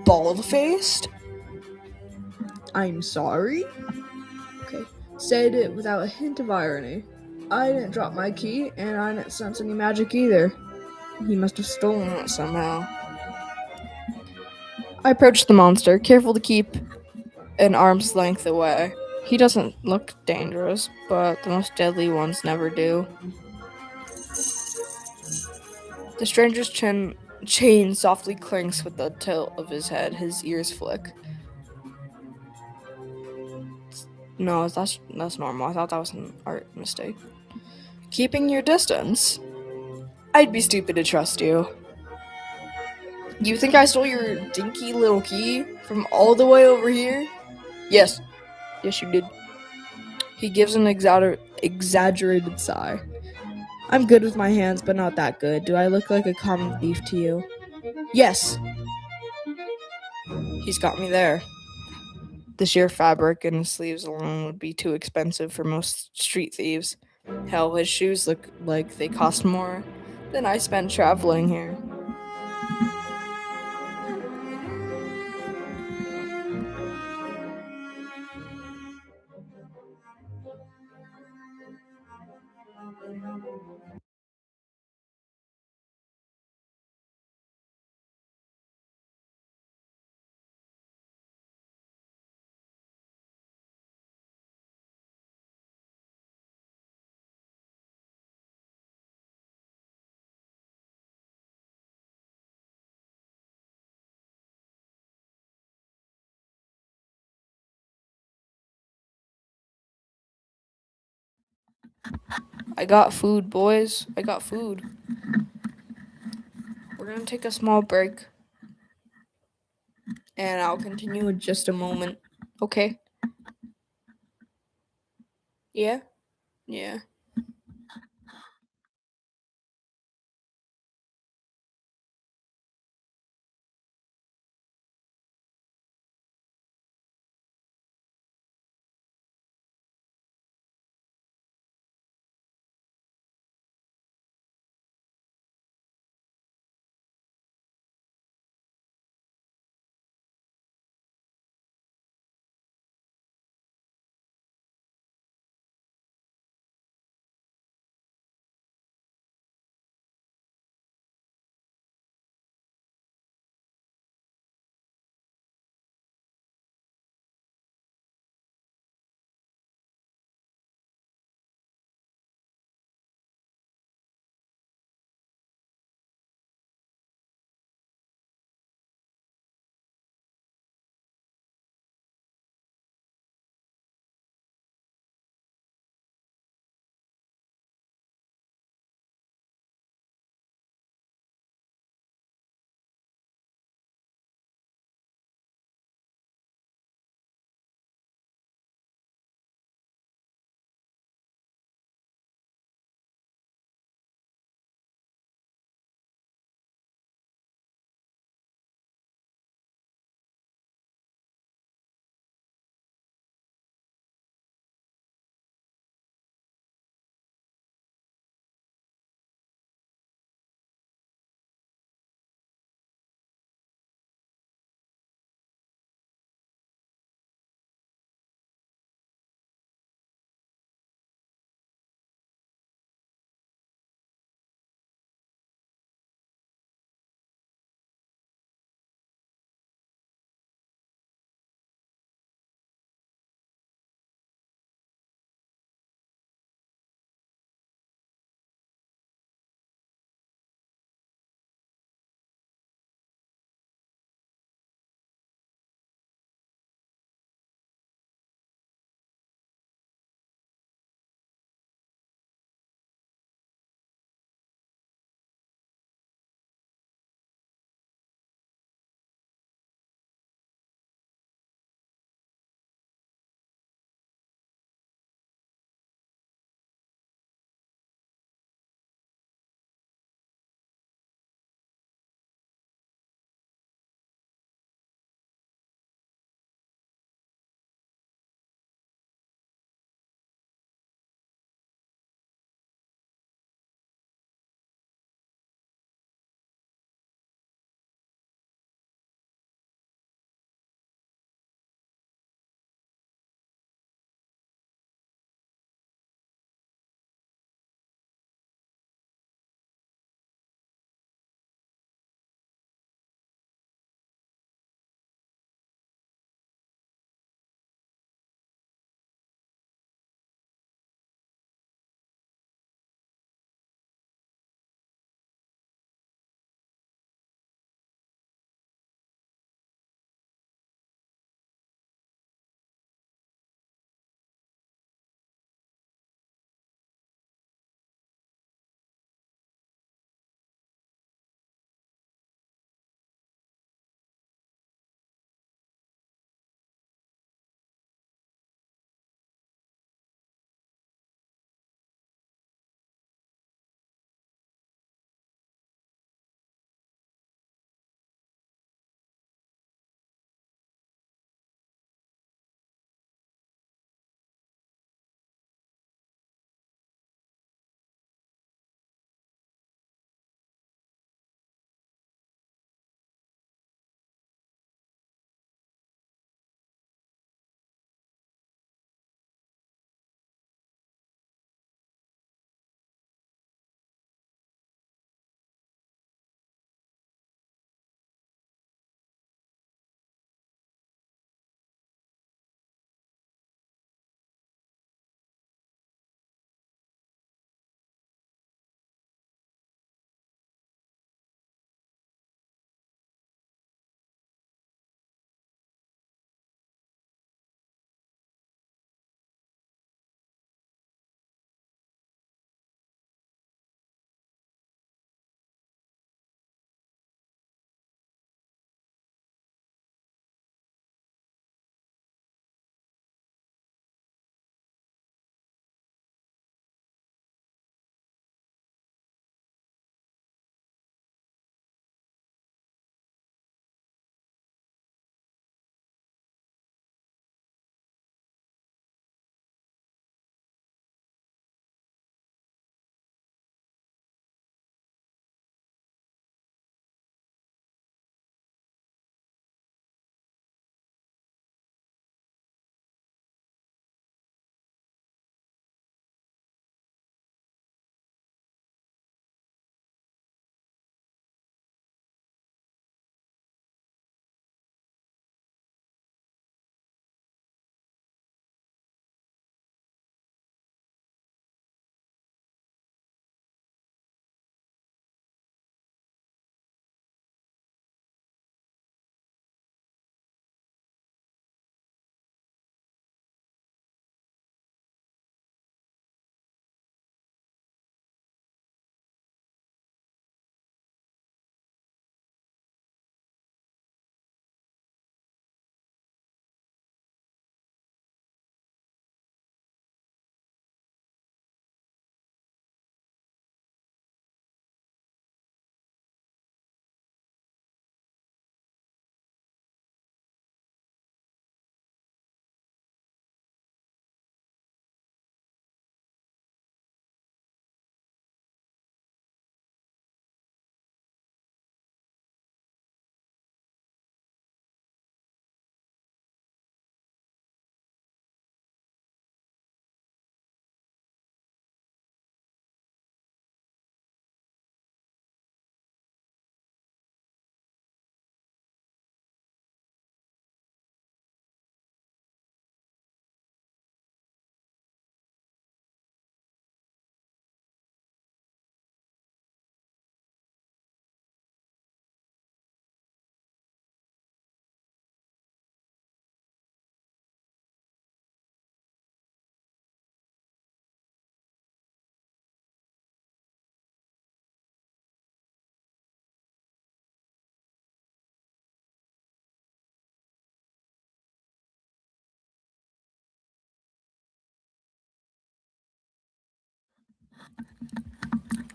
Speaker 1: Bald-faced? I'm sorry? Okay. Said it without a hint of irony. I didn't drop my key, and I didn't sense any magic either. He must have stolen it somehow. I approached the monster, careful to keep an arm's length away. He doesn't look dangerous, but the most deadly ones never do. The stranger's chain softly clinks with the tilt of his head. His ears flick. No, that's normal. I thought that was an art mistake. Keeping your distance? I'd be stupid to trust you. You think I stole your dinky little key from all the way over here? Yes. Yes, you did. He gives an exaggerated sigh. I'm good with my hands, but not that good. Do I look like a common thief to you? Yes. He's got me there. The sheer fabric in his sleeves alone would be too expensive for most street thieves. Hell, his shoes look like they cost more than I spent traveling here. I got food, boys. I got food. We're gonna take a small break, and I'll continue in just a moment. Okay? Yeah? Yeah.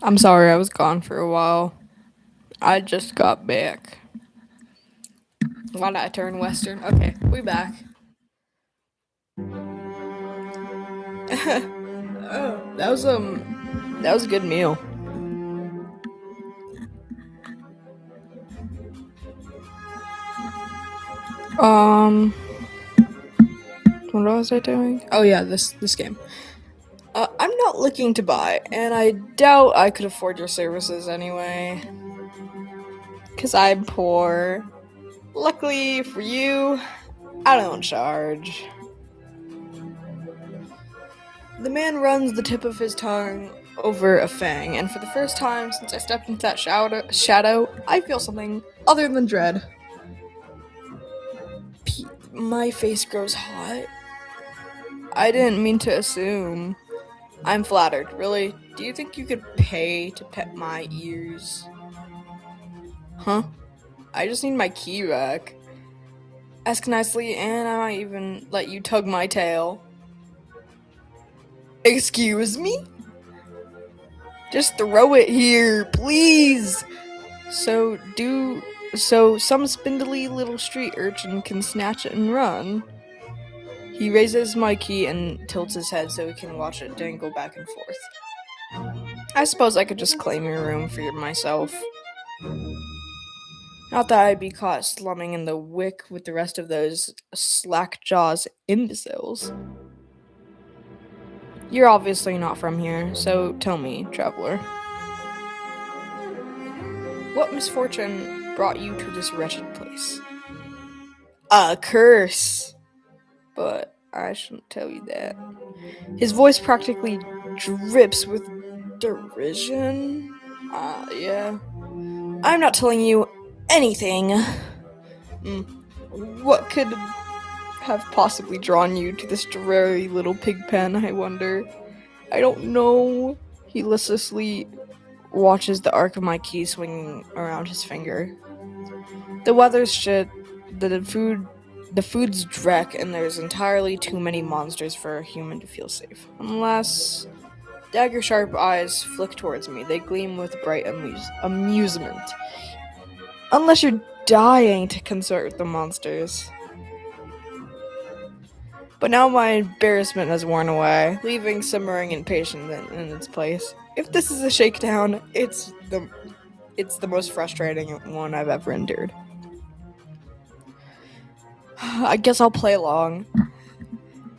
Speaker 1: I'm sorry I was gone for a while. I just got back. Why did I turn western? Okay, we back. Oh, that was a good meal. Um, what was I doing? Oh yeah, this game. I'm not looking to buy, and I doubt I could afford your services anyway. Cause I'm poor. Luckily for you, I don't charge. The man runs the tip of his tongue over a fang, and for the first time since I stepped into that shadow, I feel something other than dread. My face grows hot. I didn't mean to assume. I'm flattered. Really? Do you think you could pay to pet my ears? Huh? I just need my key back. Ask nicely, and I might even let you tug my tail. Excuse me? Just throw it here, please! So some spindly little street urchin can snatch it and run. He raises my key and tilts his head so he can watch it dangle back and forth. I suppose I could just claim your room for myself. Not that I'd be caught slumming in the wick with the rest of those slack-jaws imbeciles. You're obviously not from here, so tell me, traveler. What misfortune brought you to this wretched place? A curse! But I shouldn't tell you that. His voice practically drips with derision. Yeah. I'm not telling you anything. What could have possibly drawn you to this dreary little pig pen, I wonder? I don't know. He listlessly watches the arc of my key swinging around his finger. The weather's shit, the food's dreck, and there's entirely too many monsters for a human to feel safe. Unless... Dagger-sharp eyes flick towards me. They gleam with bright amusement. Unless you're dying to consort with the monsters. But now my embarrassment has worn away, leaving simmering impatience in its place. If this is a shakedown, it's the most frustrating one I've ever endured. I guess I'll play along.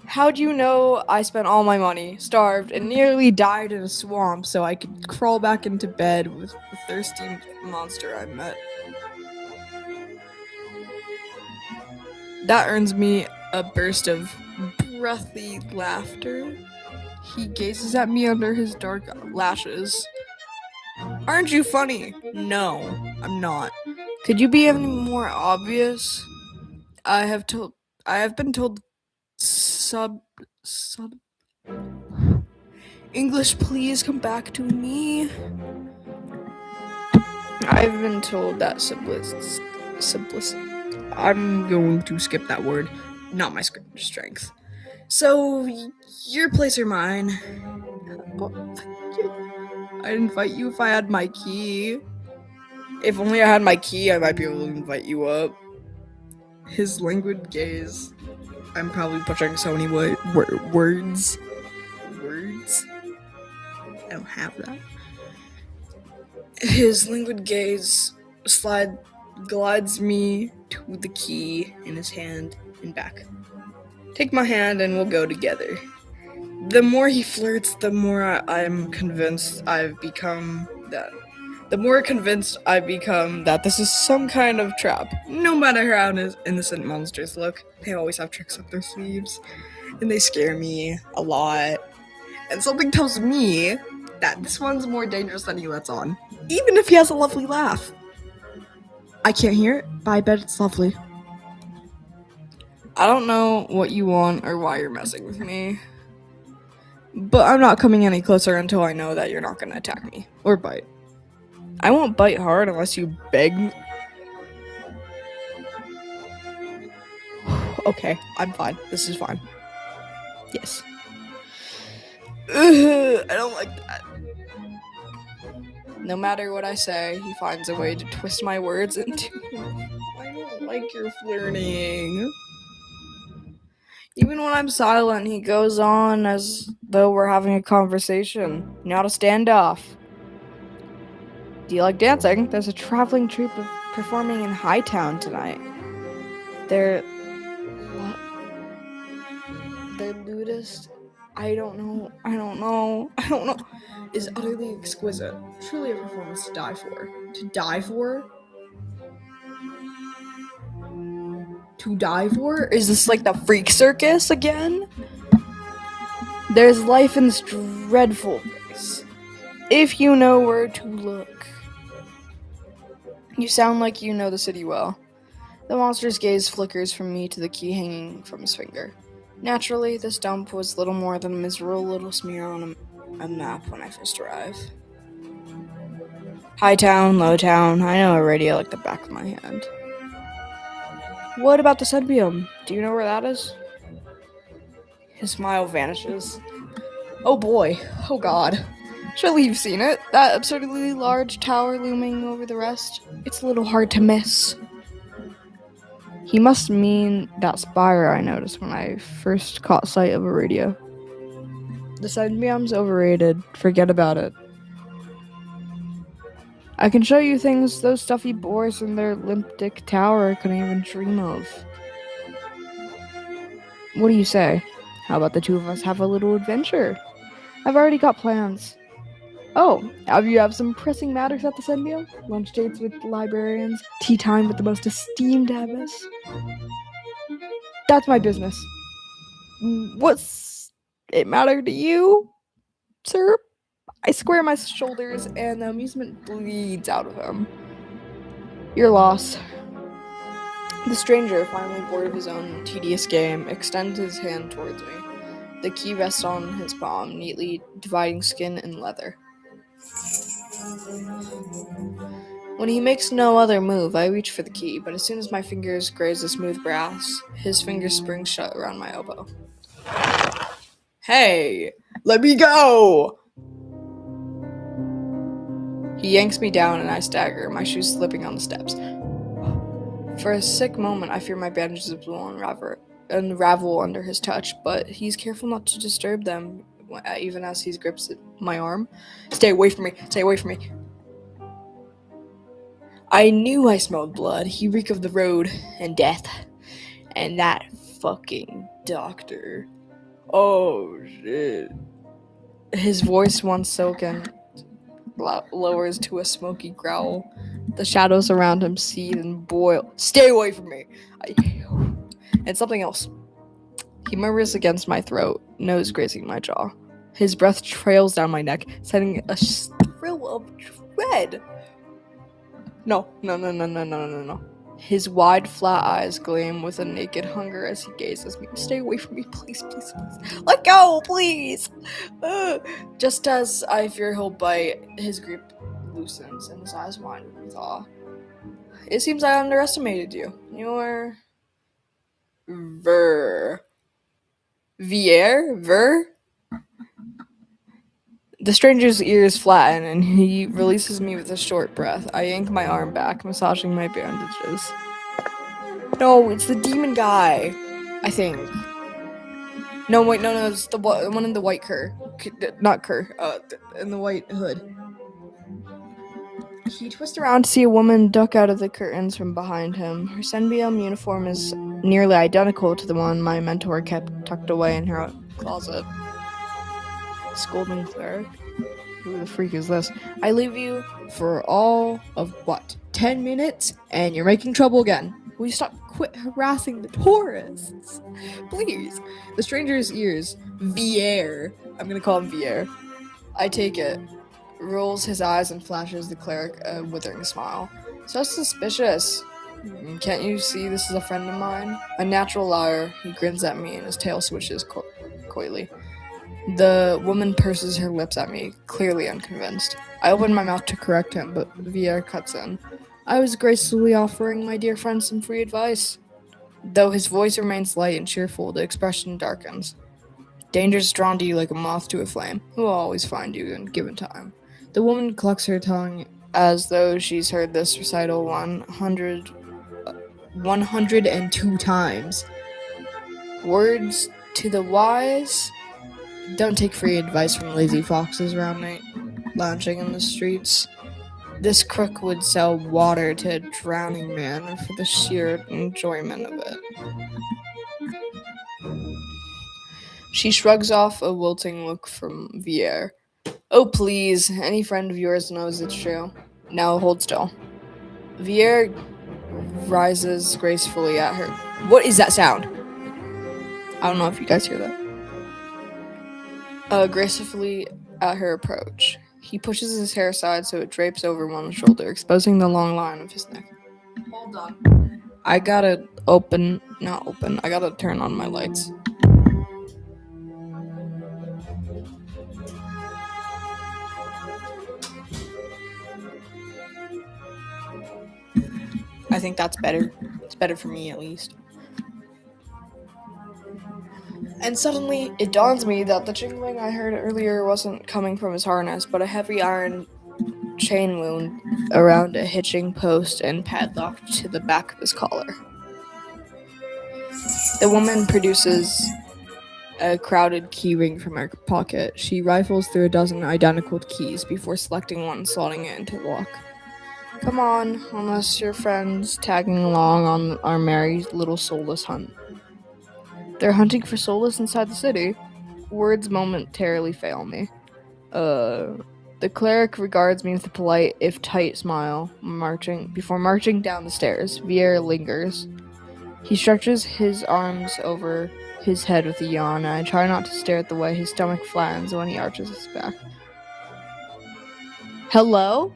Speaker 1: How'd you know I spent all my money, starved, and nearly died in a swamp so I could crawl back into bed with the thirsty monster I met? That earns me a burst of breathy laughter. He gazes at me under his dark lashes. Aren't you funny? No, I'm not. Could you be any more obvious? I have been told sub English, please come back to me. I've been told that simplest. I'm going to skip that word. Not my strength. So, your place or mine? I'd invite you if I had my key. If only I had my key, I might be able to invite you up. His languid gaze. I'm probably butchering so many words. Words? I don't have that. His languid gaze glides me to the key in his hand and back. Take my hand and we'll go together. The more he flirts, the more I'm convinced I've become that. The more convinced I become that this is some kind of trap. No matter how innocent monsters look, they always have tricks up their sleeves. And they scare me a lot. And something tells me that this one's more dangerous than he lets on. Even if he has a lovely laugh. I can't hear it, but I bet it's lovely. I don't know what you want or why you're messing with me. But I'm not coming any closer until I know that you're not going to attack me or bite. I won't bite hard unless you beg me. Okay, I'm fine. This is fine. Yes. I don't like that. No matter what I say, he finds a way to twist my words into. I don't like your flirting. Even when I'm silent, he goes on as though we're having a conversation, not a standoff. Do you like dancing? There's a traveling troupe performing in Hightown tonight. Their ludist, I don't know, is utterly exquisite. Truly a performance to die for. To die for? To die for? Is this like the freak circus again? There's life in this dreadful place. If you know where to look. You sound like you know the city well. The monster's gaze flickers from me to the key hanging from his finger. Naturally, this dump was little more than a miserable little smear on a map when I first arrived. High town, low town, I know a radio like the back of my hand. What about the Sunbeam? Do you know where that is? His smile vanishes. Oh boy, oh god. Surely you've seen it. That absurdly large tower looming over the rest. It's a little hard to miss. He must mean that spire I noticed when I first caught sight of a radio. The Sunbeam's overrated. Forget about it. I can show you things those stuffy boars in their limp-dick tower couldn't even dream of. What do you say? How about the two of us have a little adventure? I've already got plans. Oh, you have some pressing matters at the Sunbeam? Lunch dates with librarians, tea time with the most esteemed abbess? That's my business. What's it matter to you, sir? I square my shoulders and the amusement bleeds out of him. You're lost. The stranger, finally bored of his own tedious game, extends his hand towards me. The key rests on his palm, neatly dividing skin and leather. When he makes no other move, I reach for the key, but as soon as my fingers graze the smooth brass, his fingers spring shut around my elbow. Hey, let me go! He yanks me down and I stagger, my shoes slipping on the steps. For a sick moment, I fear my bandages will unravel under his touch, but he's careful not to disturb them, even as he grips my arm. Stay away from me! Stay away from me! I knew I smelled blood. He reeked of the road and death. And that fucking doctor. Oh, shit. His voice, once silken, lowers to a smoky growl. The shadows around him seethe and boil. Stay away from me! And something else. He murmurs against my throat, nose grazing my jaw. His breath trails down my neck, sending a thrill of dread. No. His wide, flat eyes gleam with a naked hunger as he gazes at me. Stay away from me, please. Let go, please! Just as I fear he'll bite, his grip loosens and his eyes widen with awe. It seems I underestimated you. You're... Ver? The stranger's ears flatten, and he releases me with a short breath. I yank my arm back, massaging my bandages. No, it's the demon guy, I think. No, wait, no, it's the one in the white in the white hood. He twists around to see a woman duck out of the curtains from behind him. Her Sunbeam uniform is nearly identical to the one my mentor kept tucked away in her closet. Scolding cleric? Who the freak is this? I leave you for all of 10 minutes, and you're making trouble again. Will you quit harassing the tourists? Please. The stranger's ears. Vier. I'm gonna call him Vier. I take it. Rolls his eyes and flashes the cleric a withering smile. So suspicious. Can't you see this is a friend of mine? A natural liar. He grins at me and his tail swishes coyly. The woman purses her lips at me, clearly unconvinced. I open my mouth to correct him, but Vier cuts in. I was gracefully offering my dear friend some free advice. Though his voice remains light and cheerful, the expression darkens. Danger's drawn to you like a moth to a flame. He will always find you in given time. The woman clucks her tongue as though she's heard this recital 102 times. Words to the wise: don't take free advice from lazy foxes around night, lounging in the streets. This crook would sell water to a drowning man for the sheer enjoyment of it. She shrugs off a wilting look from Vier. Oh, please, any friend of yours knows it's true. Now hold still. Vier rises gracefully at her. What is that sound? I don't know if you guys hear that. Gracefully at her approach. He pushes his hair aside so it drapes over one shoulder, exposing the long line of his neck. Hold on. I gotta I gotta turn on my lights. I think that's better. It's better for me, at least. And suddenly, it dawns me that the jingling I heard earlier wasn't coming from his harness, but a heavy iron chain wound around a hitching post and padlocked to the back of his collar. The woman produces a crowded key ring from her pocket. She rifles through a dozen identical keys before selecting one and slotting it into the lock. Come on, unless your friend's tagging along on our merry little soulless hunt. They're hunting for soulless inside the city. Words momentarily fail me. The cleric regards me with a polite, if tight, smile, before marching down the stairs. Vier lingers. He stretches his arms over his head with a yawn, and I try not to stare at the way his stomach flattens when he arches his back. Hello?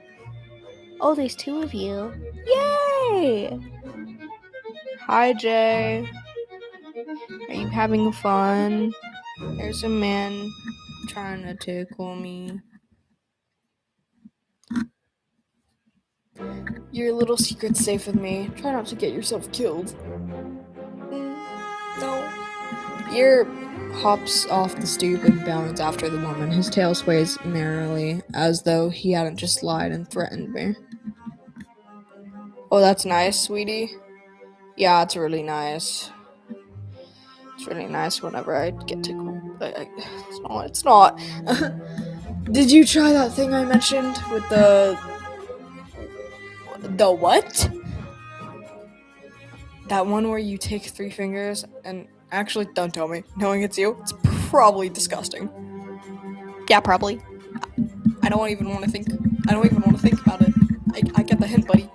Speaker 2: Oh, there's two of you.
Speaker 1: Yay! Hi, Jay. Are you having fun? There's a man trying to tickle me. Your little secret's safe with me. Try not to get yourself killed. No. Ear hops off the stoop and bounds after the woman. His tail sways merrily, as though he hadn't just lied and threatened me. Oh, that's nice, sweetie. Yeah, it's really nice. It's really nice whenever I get tickled. It's not. Did you try that thing I mentioned with the what? That one where you take 3 fingers and actually, don't tell me. Knowing it's you, it's probably disgusting.
Speaker 2: Yeah, probably.
Speaker 1: I don't even want to think about it. I get the hint, buddy.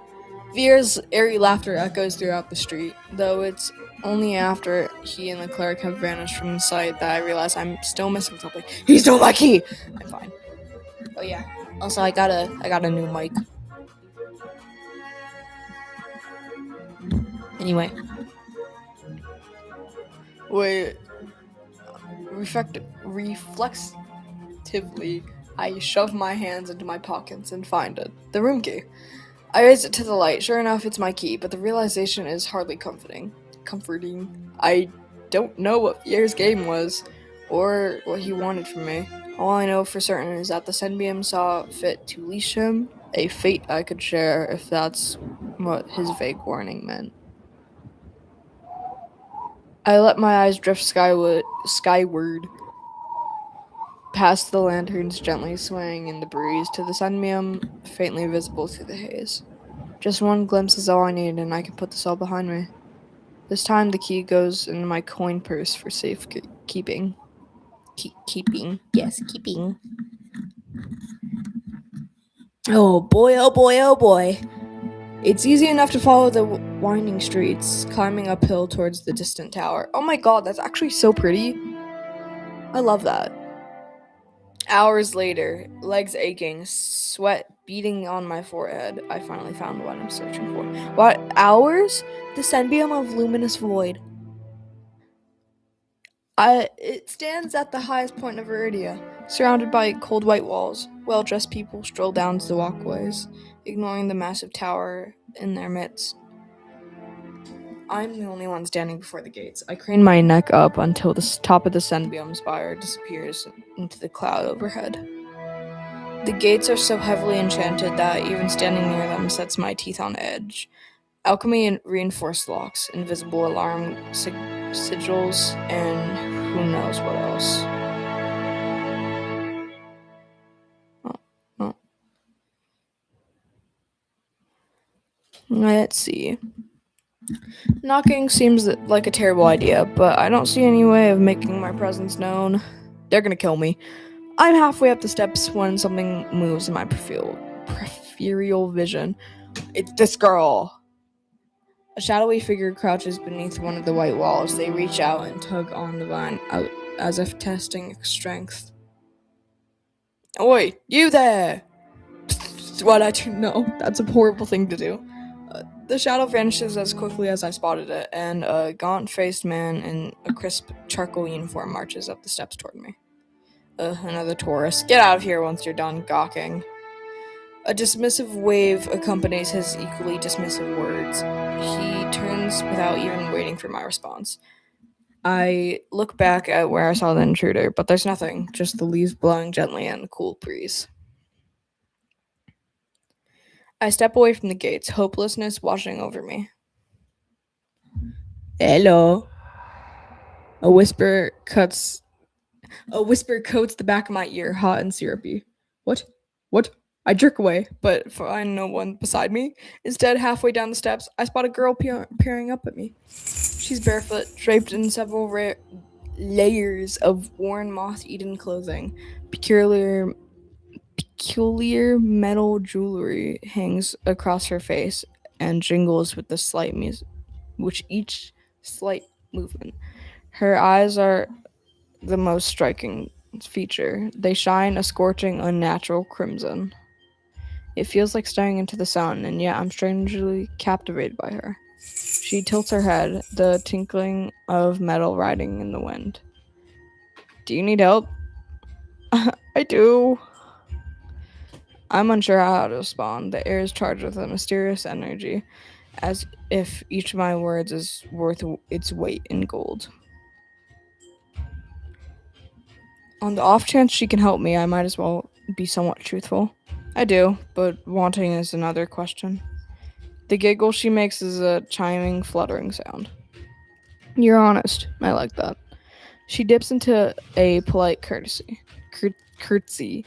Speaker 1: Vier's airy laughter echoes throughout the street, though it's only after he and the cleric have vanished from the sight that I realize I'm still missing something. He stole my key! I'm fine. Oh yeah. Also, I got a new mic. Anyway. Wait. Reflexively, I shove my hands into my pockets and find it. The room key. I raise it to the light. Sure enough, it's my key, but the realization is hardly comforting. I don't know what Pierre's game was, or what he wanted from me. All I know for certain is that the Senbium saw fit to leash him, a fate I could share if that's what his vague warning meant. I let my eyes drift skyward, past the lanterns gently swaying in the breeze to the Senbium faintly visible through the haze. Just one glimpse is all I need, and I can put this all behind me. This time the key goes in my coin purse for safe keeping. Keeping.
Speaker 2: Yes, keeping.
Speaker 1: Oh boy, oh boy, oh boy. It's easy enough to follow the winding streets, climbing uphill towards the distant tower. Oh my god, that's actually so pretty. I love that. Hours later, legs aching, sweat beating on my forehead, I finally found what I'm searching for. What? Hours? The Senbium of Luminous Void. It stands at the highest point of Iridia, surrounded by cold white walls. Well-dressed people stroll down the walkways, ignoring the massive tower in their midst. I'm the only one standing before the gates. I crane my neck up until the top of the Senbium spire disappears into the cloud overhead. The gates are so heavily enchanted that even standing near them sets my teeth on edge. Alchemy and reinforced locks, invisible alarm sigils, and who knows what else. Oh. Let's see. Knocking seems like a terrible idea, but I don't see any way of making my presence known. They're gonna kill me. I'm halfway up the steps when something moves in my peripheral vision. It's this girl. A shadowy figure crouches beneath one of the white walls. They reach out and tug on the vine as if testing its strength. Oi, you there! What I do know. That's a horrible thing to do. The shadow vanishes as quickly as I spotted it, and a gaunt-faced man in a crisp charcoal uniform marches up the steps toward me. Another tourist. Get out of here once you're done gawking. A dismissive wave accompanies his equally dismissive words. He turns without even waiting for my response. I look back at where I saw the intruder, but there's nothing, just the leaves blowing gently and the cool breeze. I step away from the gates, hopelessness washing over me. Hello. A whisper coats the back of my ear, hot and syrupy. What? What? I jerk away, but find no one beside me. Instead, halfway down the steps, I spot a girl peering up at me. She's barefoot, draped in several layers of worn, moth-eaten clothing. Peculiar metal jewelry hangs across her face and jingles with each slight movement. Her eyes are the most striking feature. They shine a scorching, unnatural crimson. It feels like staring into the sun, and yet I'm strangely captivated by her. She tilts her head, the tinkling of metal riding in the wind. Do you need help? I do. I'm unsure how to respond. The air is charged with a mysterious energy, as if each of my words is worth its weight in gold. On the off chance she can help me, I might as well be somewhat truthful. I do, but wanting is another question. The giggle she makes is a chiming, fluttering sound. You're honest. I like that. She dips into a polite curtsy.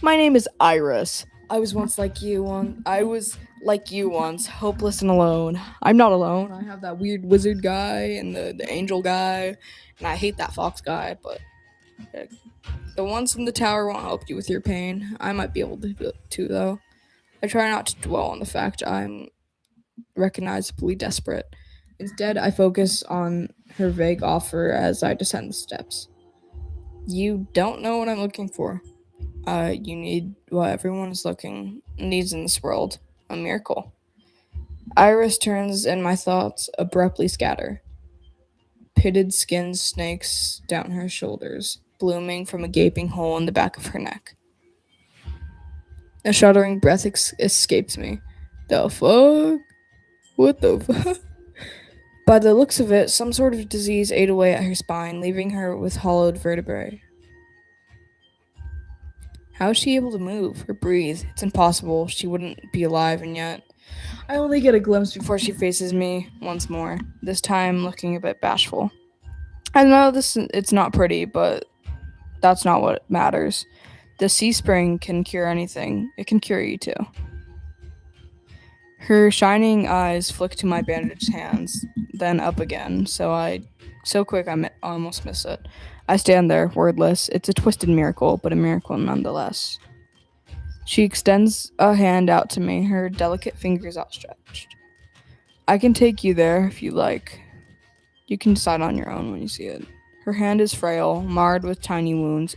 Speaker 1: My name is Iris. I was like you once, hopeless and alone. I'm not alone. I have that weird wizard guy and the angel guy, and I hate that fox guy, but the ones in the tower won't help you with your pain. I might be able to though. I try not to dwell on the fact I'm recognizably desperate. Instead, I focus on her vague offer as I descend the steps. You don't know what I'm looking for. You need what everyone needs in this world, a miracle. Iris turns and my thoughts abruptly scatter. Pitted skin snakes down her shoulders, blooming from a gaping hole in the back of her neck. A shuddering breath escapes me. The fuck? What the fuck? By the looks of it, some sort of disease ate away at her spine, leaving her with hollowed vertebrae. How is she able to move or breathe? It's impossible. She wouldn't be alive, and yet I only get a glimpse before she faces me once more, this time looking a bit bashful. I know it's not pretty, but that's not what matters. The sea spring can cure anything. It can cure you too. Her shining eyes flick to my bandaged hands, then up again, so quick I almost miss it. I stand there, wordless. It's a twisted miracle, but a miracle nonetheless. She extends a hand out to me, her delicate fingers outstretched. I can take you there if you like. You can decide on your own when you see it. Her hand is frail, marred with tiny wounds.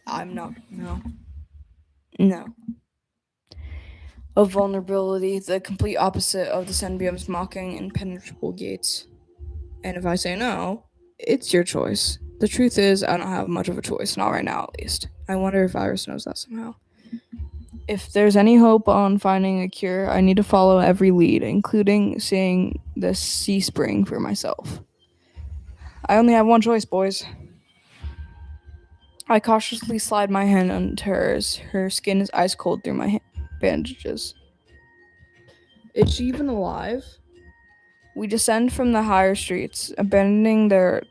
Speaker 1: I'm not, no. Of vulnerability, the complete opposite of the Senbium's mocking impenetrable gates. And if I say no, it's your choice. The truth is, I don't have much of a choice, not right now at least. I wonder if Iris knows that somehow. If there's any hope on finding a cure, I need to follow every lead, including seeing this sea spring for myself. I only have one choice, boys. I cautiously slide my hand into hers. Her skin is ice cold through my bandages. Is she even alive? We descend from the higher streets, abandoning their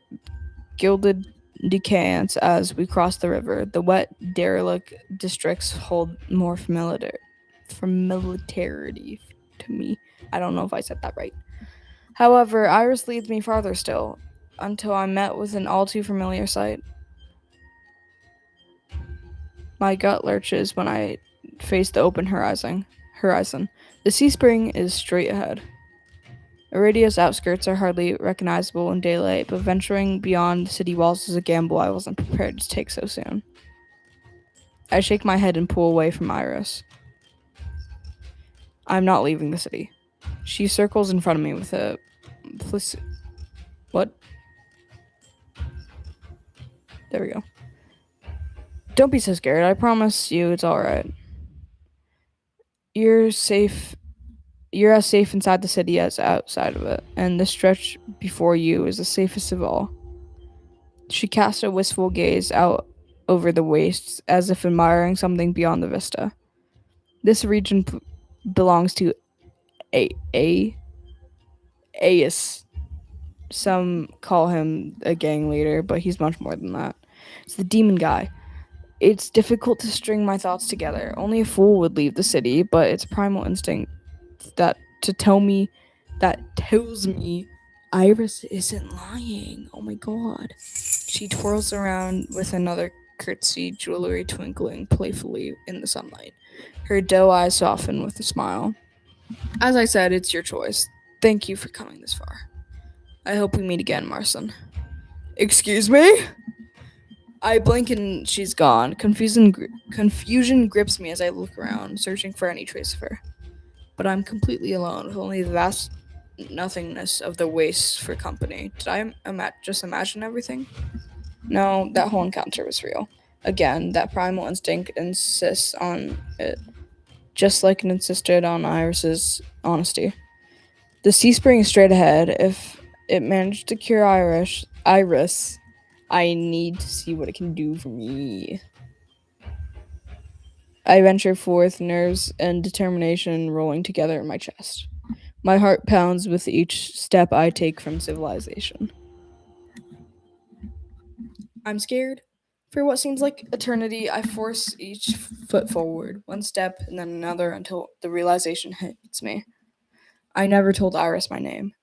Speaker 1: gilded decayance as we cross the river. The wet, derelict districts hold more familiarity to me. I don't know if I said that right. However, Iris leads me farther still, until I'm met with an all too familiar sight. My gut lurches when I face the open horizon. The sea spring is straight ahead. Aradia's outskirts are hardly recognizable in daylight, but venturing beyond the city walls is a gamble I wasn't prepared to take so soon. I shake my head and pull away from Iris. I'm not leaving the city. She circles in front of me with a... What? There we go. Don't be so scared. I promise you it's alright. You're safe. You're as safe inside the city as outside of it, and the stretch before you is the safest of all. She cast a wistful gaze out over the wastes, as if admiring something beyond the vista. This region belongs to Aeus. Some call him a gang leader, but he's much more than that. It's the demon guy. It's difficult to string my thoughts together. Only a fool would leave the city, but it's primal instinct that tells me Iris isn't lying. Oh my god. She twirls around with another curtsy, jewelry twinkling playfully in the sunlight. Her doe eyes soften with a smile. As I said, it's your choice. Thank you for coming this far. I hope we meet again, Marson. Excuse me? I blink and she's gone. Confusion grips me as I look around, searching for any trace of her. But I'm completely alone, with only the vast nothingness of the waste for company. Did I just imagine everything? No, that whole encounter was real. Again, that primal instinct insists on it, just like it insisted on Iris's honesty. The sea spring is straight ahead. If it managed to cure Iris, I need to see what it can do for me. I venture forth, nerves and determination rolling together in my chest. My heart pounds with each step I take from civilization. I'm scared. For what seems like eternity, I force each foot forward, one step and then another until the realization hits me. I never told Iris my name.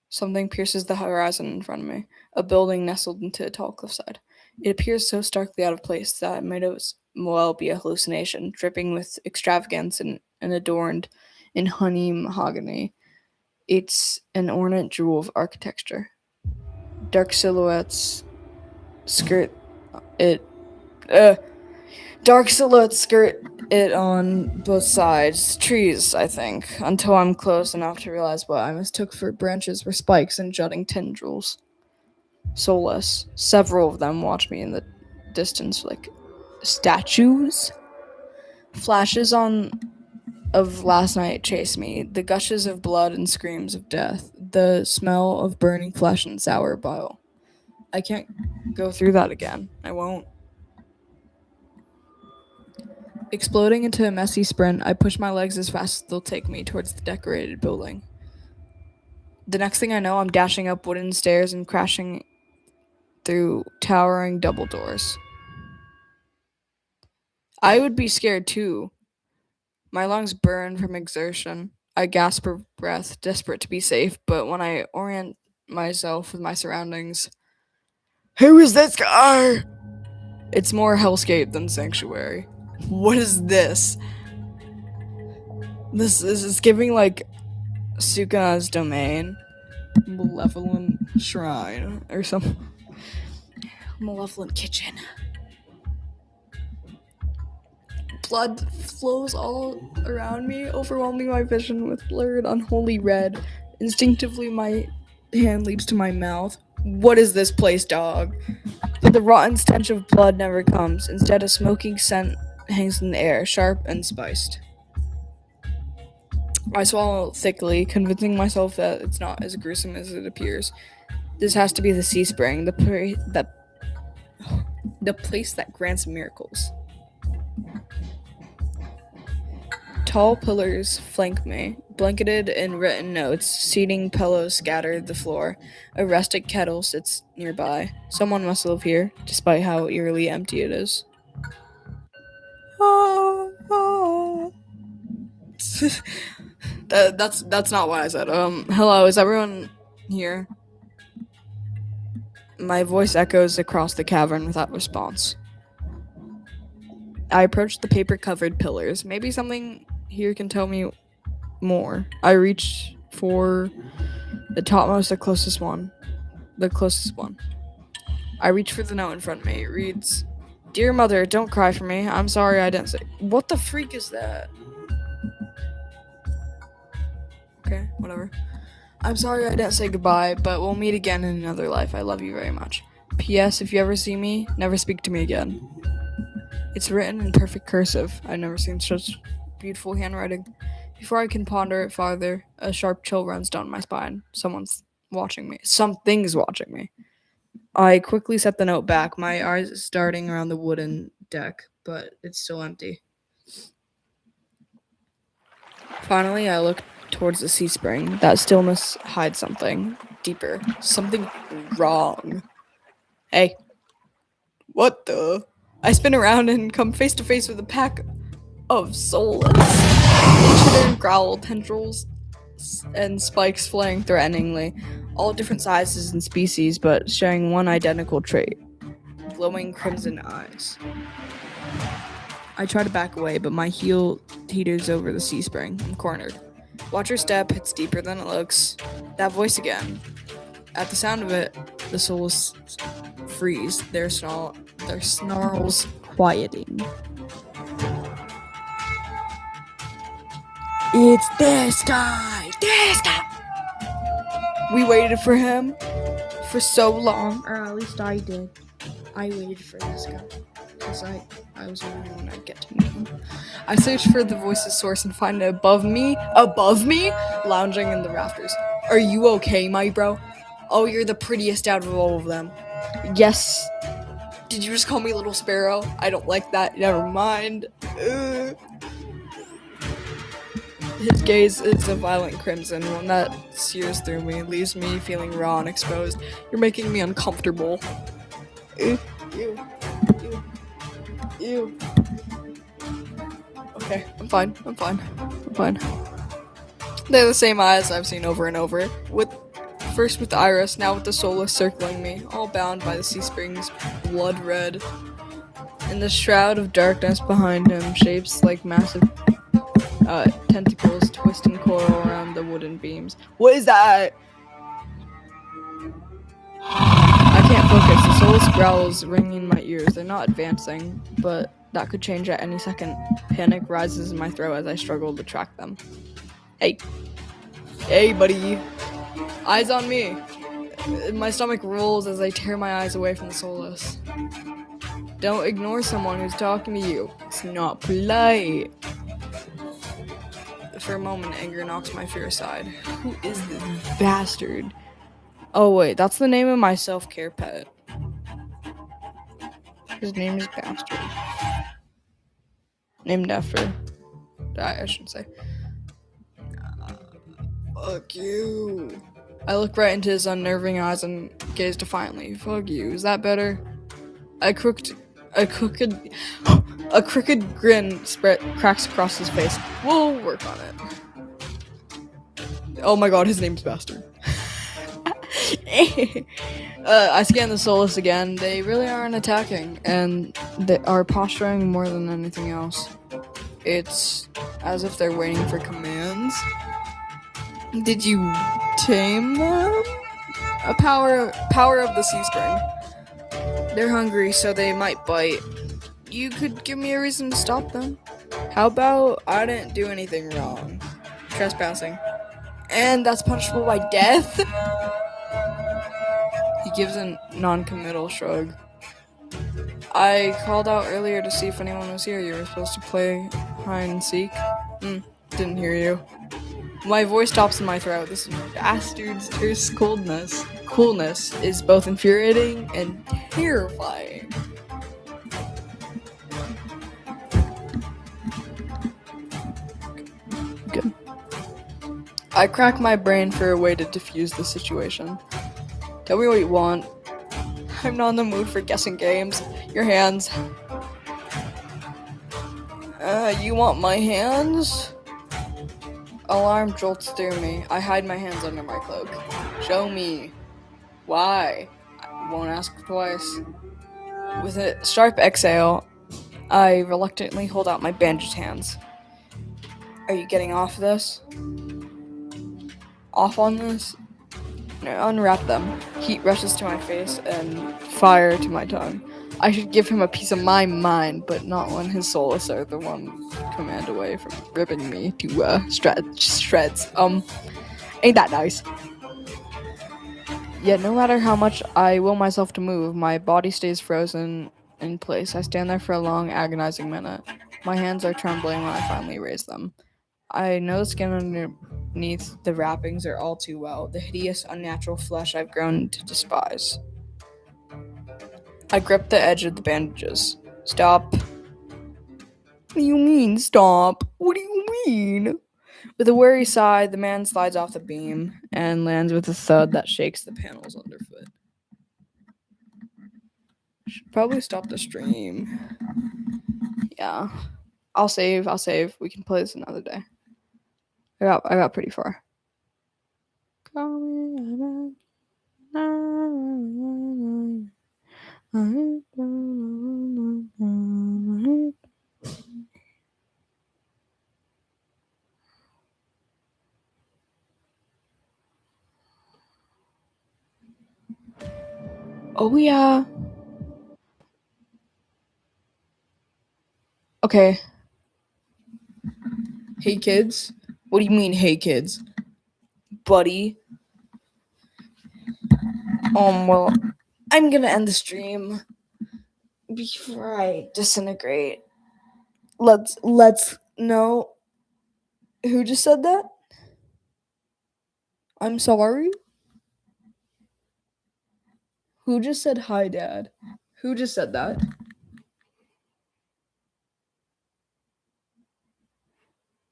Speaker 1: Something pierces the horizon in front of me, a building nestled into a tall cliffside. It appears so starkly out of place that it might as well be a hallucination, dripping with extravagance and adorned in honey mahogany. It's an ornate jewel of architecture. Dark silhouettes skirt it. Dark silhouettes skirt it on both sides. Trees, I think, until I'm close enough to realize what I mistook for branches were spikes and jutting tendrils. Soulless. Several of them watch me in the distance like statues. Flashes of last night chase me. The gushes of blood and screams of death. The smell of burning flesh and sour bile. I can't go through that again. I won't. Exploding into a messy sprint, I push my legs as fast as they'll take me towards the decorated building. The next thing I know, I'm dashing up wooden stairs and crashing through towering double doors. I would be scared too. My lungs burn from exertion. I gasp for breath, desperate to be safe, but when I orient myself with my surroundings, who is this guy? It's more hellscape than sanctuary. What is this? This is giving like Suka's domain, malevolent shrine, or some malevolent kitchen. Blood flows all around me, overwhelming my vision with blurred, unholy red. Instinctively, my hand leaps to my mouth. What is this place, dog? But the rotten stench of blood never comes. Instead, a smoking scent hangs in the air, sharp and spiced. I swallow thickly, convincing myself that it's not as gruesome as it appears. This has to be the sea spring, the place that grants miracles. Tall pillars flank me, blanketed in written notes. Seating pillows scatter the floor. A rustic kettle sits nearby. Someone must live here, despite how eerily empty it is. That's not what I said. Hello, is everyone here? My voice echoes across the cavern without response. I approach the paper-covered pillars. Maybe something here can tell me more. I reach for the topmost, the closest one. I reach for the note in front of me. It reads, "Dear mother, don't cry for me. I'm sorry I didn't say." What the freak is that? Okay, whatever. I'm sorry I didn't say goodbye, but we'll meet again in another life. I love you very much. P.S. If you ever see me, never speak to me again. It's written in perfect cursive. I've never seen such beautiful handwriting. Before I can ponder it farther, a sharp chill runs down my spine. Someone's watching me. Something's watching me. I quickly set the note back, my eyes darting around the wooden deck, but it's still empty. Finally, I look towards the sea spring. That stillness hides something deeper. Something wrong. Hey. What the? I spin around and come face to face with a pack of soulless. They chitter and growl, tendrils and spikes flaring threateningly, all different sizes and species, but sharing one identical trait: glowing crimson eyes. I try to back away, but my heel teeters over the sea spring. I'm cornered. Watch your step, it's deeper than it looks. That voice again. At the sound of it, the souls freeze, their snarls quieting. It's this guy! This guy! We waited for him for so long, or at least I did. I waited for this guy, because I was wondering when I'd get to meet him. I search for the voice's source and find it above me, lounging in the rafters. Are you okay, my bro? Oh, you're the prettiest out of all of them. Yes. Did you just call me Little Sparrow? I don't like that. Never mind. His gaze is a violent crimson, one that sears through me, leaves me feeling raw and exposed. You're making me uncomfortable. Ew. Okay, I'm fine. They're the same eyes I've seen over and over. First with the iris, now with the soulless circling me, all bound by the sea spring's blood red. In the shroud of darkness behind him, shapes like massive tentacles twist and coil around the wooden beams. What is that? I can't focus. The soulless growls ring in my ears. They're not advancing, but that could change at any second. Panic rises in my throat as I struggle to track them. Hey, buddy. Eyes on me. My stomach rolls as I tear my eyes away from the soulless. Don't ignore someone who's talking to you. It's not polite. For a moment, anger knocks my fear aside. Who is this bastard? Oh wait, that's the name of my self-care pet. His name is Bastard. Named after... I shouldn't say. Fuck you. I look right into his unnerving eyes and gaze defiantly. Fuck you. Is that better? A crooked grin cracks across his face. We'll work on it. Oh my god, his name's Bastard. I scan the soulless again. They really aren't attacking, and they are posturing more than anything else. It's as if they're waiting for commands. Did you tame them? A power of the sea spring. They're hungry, so they might bite. You could give me a reason to stop them. How about I didn't do anything wrong? Trespassing. And that's punishable by death? He gives a non-committal shrug. I called out earlier to see if anyone was here. You were supposed to play hide and seek. Didn't hear you. My voice drops in my throat. This bastard's coolness is both infuriating and terrifying. Good. I crack my brain for a way to diffuse the situation. Tell me what you want. I'm not in the mood for guessing games. Your hands. You want my hands? Alarm jolts through me. I hide my hands under my cloak. Show me. Why? I won't ask twice. With a sharp exhale, I reluctantly hold out my bandaged hands. Are you getting off this? Off on this? No, unwrap them. Heat rushes to my face and fire to my tongue. I should give him a piece of my mind, but not when his souls are the one command away from ripping me to shreds. Ain't that nice? Yet no matter how much I will myself to move, my body stays frozen in place. I stand there for a long, agonizing minute. My hands are trembling when I finally raise them. I know the skin underneath the wrappings are all too well, the hideous, unnatural flesh I've grown to despise. I grip the edge of the bandages. Stop. What do you mean, stop? What do you mean? With a weary sigh, the man slides off the beam and lands with a thud that shakes the panels underfoot. Should probably stop the stream. Yeah. I'll save. We can play this another day. I got pretty far. Oh yeah. Okay. Hey kids. What do you mean, hey kids? Buddy. Well, I'm gonna end the stream before I disintegrate. Let's no. Who just said that? I'm sorry. Who just said hi, Dad? Who just said that?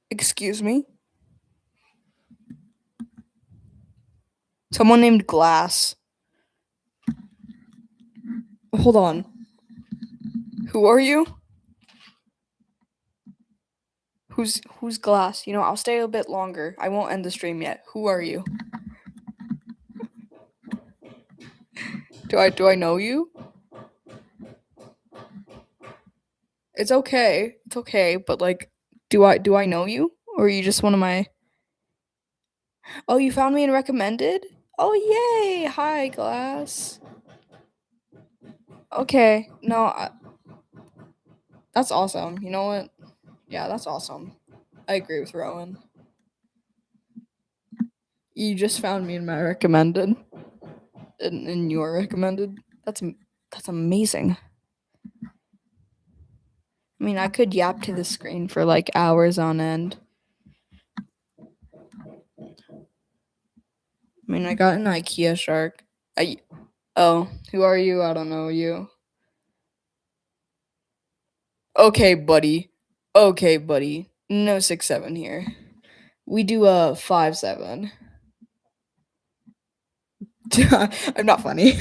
Speaker 1: Excuse me? Someone named Glass. Hold on. Who are you? Who's Glass? You know, I'll stay a bit longer. I won't end the stream yet. Who are you? Do I know you? It's okay. It's okay, but like do I know you? Or are you just one of my Oh, you found me and recommended? Oh yay! Hi, Glass. Okay. No, that's awesome. You know what? Yeah, that's awesome. I agree with Rowan. You just found me in my recommended. In your recommended. That's amazing. I mean, I could yap to the screen for like hours on end. I mean, I got an IKEA shark. Who are you? I don't know you. Okay, buddy. No 6-7 here. We do a 5-7. I'm not funny.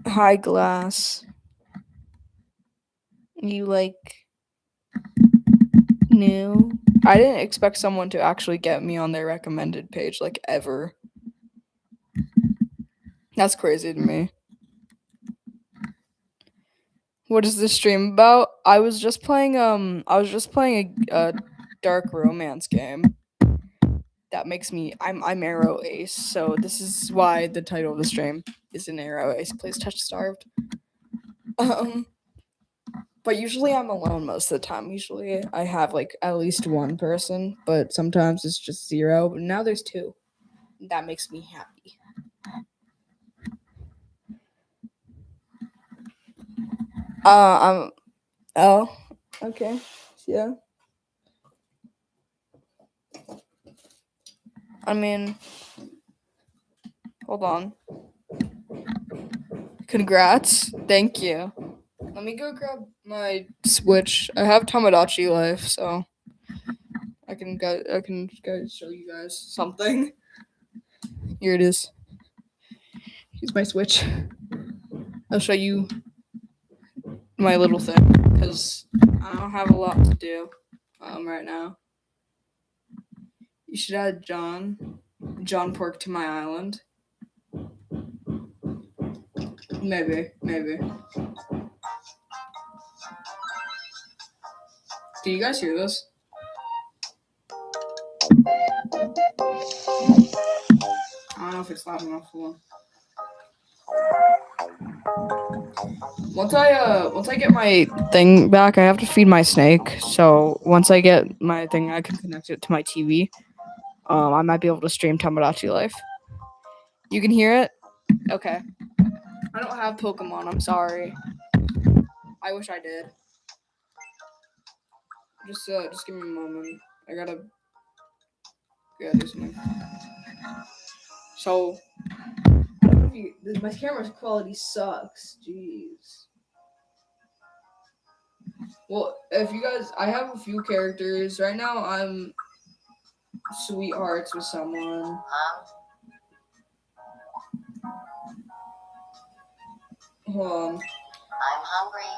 Speaker 1: Hi, Glass. You like new? I didn't expect someone to actually get me on their recommended page, like, ever. That's crazy to me. What is this stream about? I was just playing a dark romance game. That makes me I'm aroace, so this is why the title of the stream is an aroace plays touchstarved. But usually I'm alone most of the time. Usually I have like at least one person, but sometimes it's just 0. But now there's 2. That makes me happy. Oh, okay. yeah. I mean, hold on. Congrats. Thank you. Let me go grab my Switch. I have Tamagotchi Life, so I can go show you guys something. Here it is. Here's my Switch. I'll show you my little thing because I don't have a lot to do right now. You should add John Pork to my island. Maybe. Do you guys hear this? I don't know if it's loud enough for. Once I get my thing back, I have to feed my snake. So once I get my thing, I can connect it to my TV. I might be able to stream Tamagotchi Life. You can hear it? Okay. I don't have Pokemon. I'm sorry. I wish I did. Just give me a moment. I gotta do something. So, I don't know if you, my camera's quality sucks. Jeez. Well, if you guys, I have a few characters. Right now, I'm sweethearts with someone. Hold on.
Speaker 2: I'm hungry.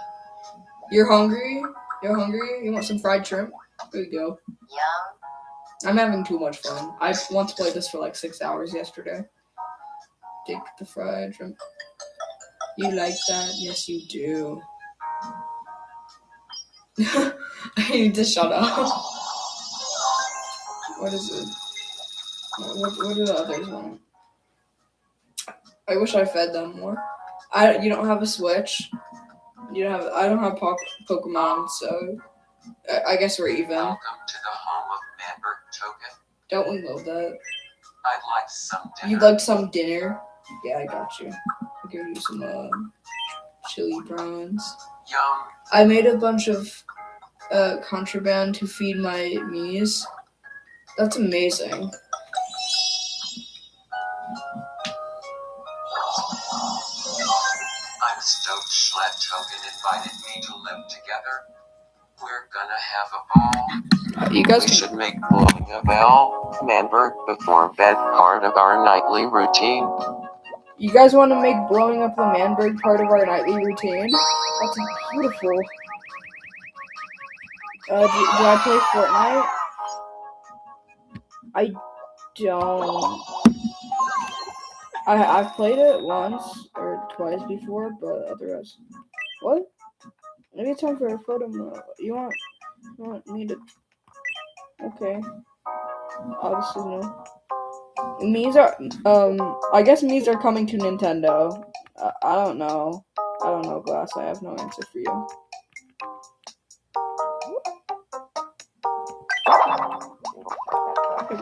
Speaker 1: You're hungry? You're hungry? You want some fried shrimp? There you go.
Speaker 2: Yum.
Speaker 1: I'm having too much fun. I once played this for like 6 hours yesterday. Take the fried shrimp. You like that? Yes, you do. I need to shut up. What is it? What do the others want? I wish I fed them more. You don't have a Switch. I don't have Pokemon, so I guess we're even.
Speaker 3: Welcome to the home of Manberg Token.
Speaker 1: Don't we love that?
Speaker 3: I'd like some dinner.
Speaker 1: You'd like some dinner? Yeah, I got you. I'll give you some chili prawns.
Speaker 3: Yum.
Speaker 1: I made a bunch of contraband to feed my Miis. That's amazing.
Speaker 3: I'm stoked Schled Token invited me to live together. We're gonna have a ball.
Speaker 1: You guys
Speaker 3: We
Speaker 1: can.
Speaker 3: should make blowing a bell, Manberg, before bed part of our nightly routine.
Speaker 1: You guys want to make blowing up the Manberg part of our nightly routine? That's beautiful. Do I play Fortnite? I don't. I've played it once or twice before, but otherwise. What? Maybe it's time for a photo mode. You want me to? Okay. Obviously no. Mii's are I guess Mii's are coming to Nintendo. I don't know. Glass. I have no answer for you. Here we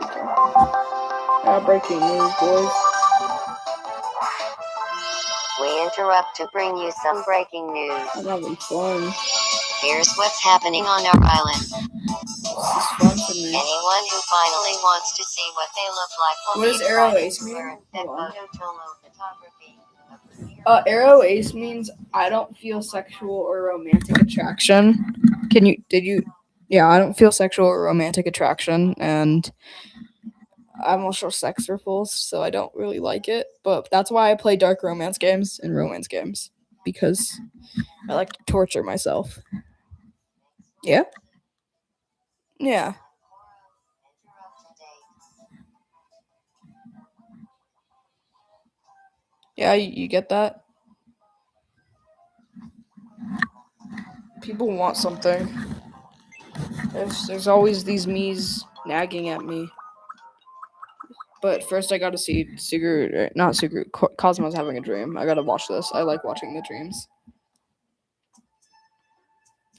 Speaker 1: go. Breaking news, boys.
Speaker 2: We interrupt to bring you some breaking news.
Speaker 1: I'm having fun.
Speaker 2: Here's what's happening on our island.
Speaker 1: This is fun for me.
Speaker 2: Anyone who finally wants to see what they look like will
Speaker 1: What does
Speaker 2: be
Speaker 1: aroace
Speaker 2: invited to
Speaker 1: mean?
Speaker 2: learn
Speaker 1: Hold on.
Speaker 2: photography.
Speaker 1: Aroace means I don't feel sexual or romantic attraction. Yeah, I don't feel sexual or romantic attraction, and I'm also sex repulsed, so I don't really like it. But that's why I play dark romance games and romance games, because I like to torture myself. Yeah? Yeah. Yeah, you get that? People want something. There's always these Miis nagging at me. But first I gotta see Cosmo's having a dream. I gotta watch this. I like watching the dreams.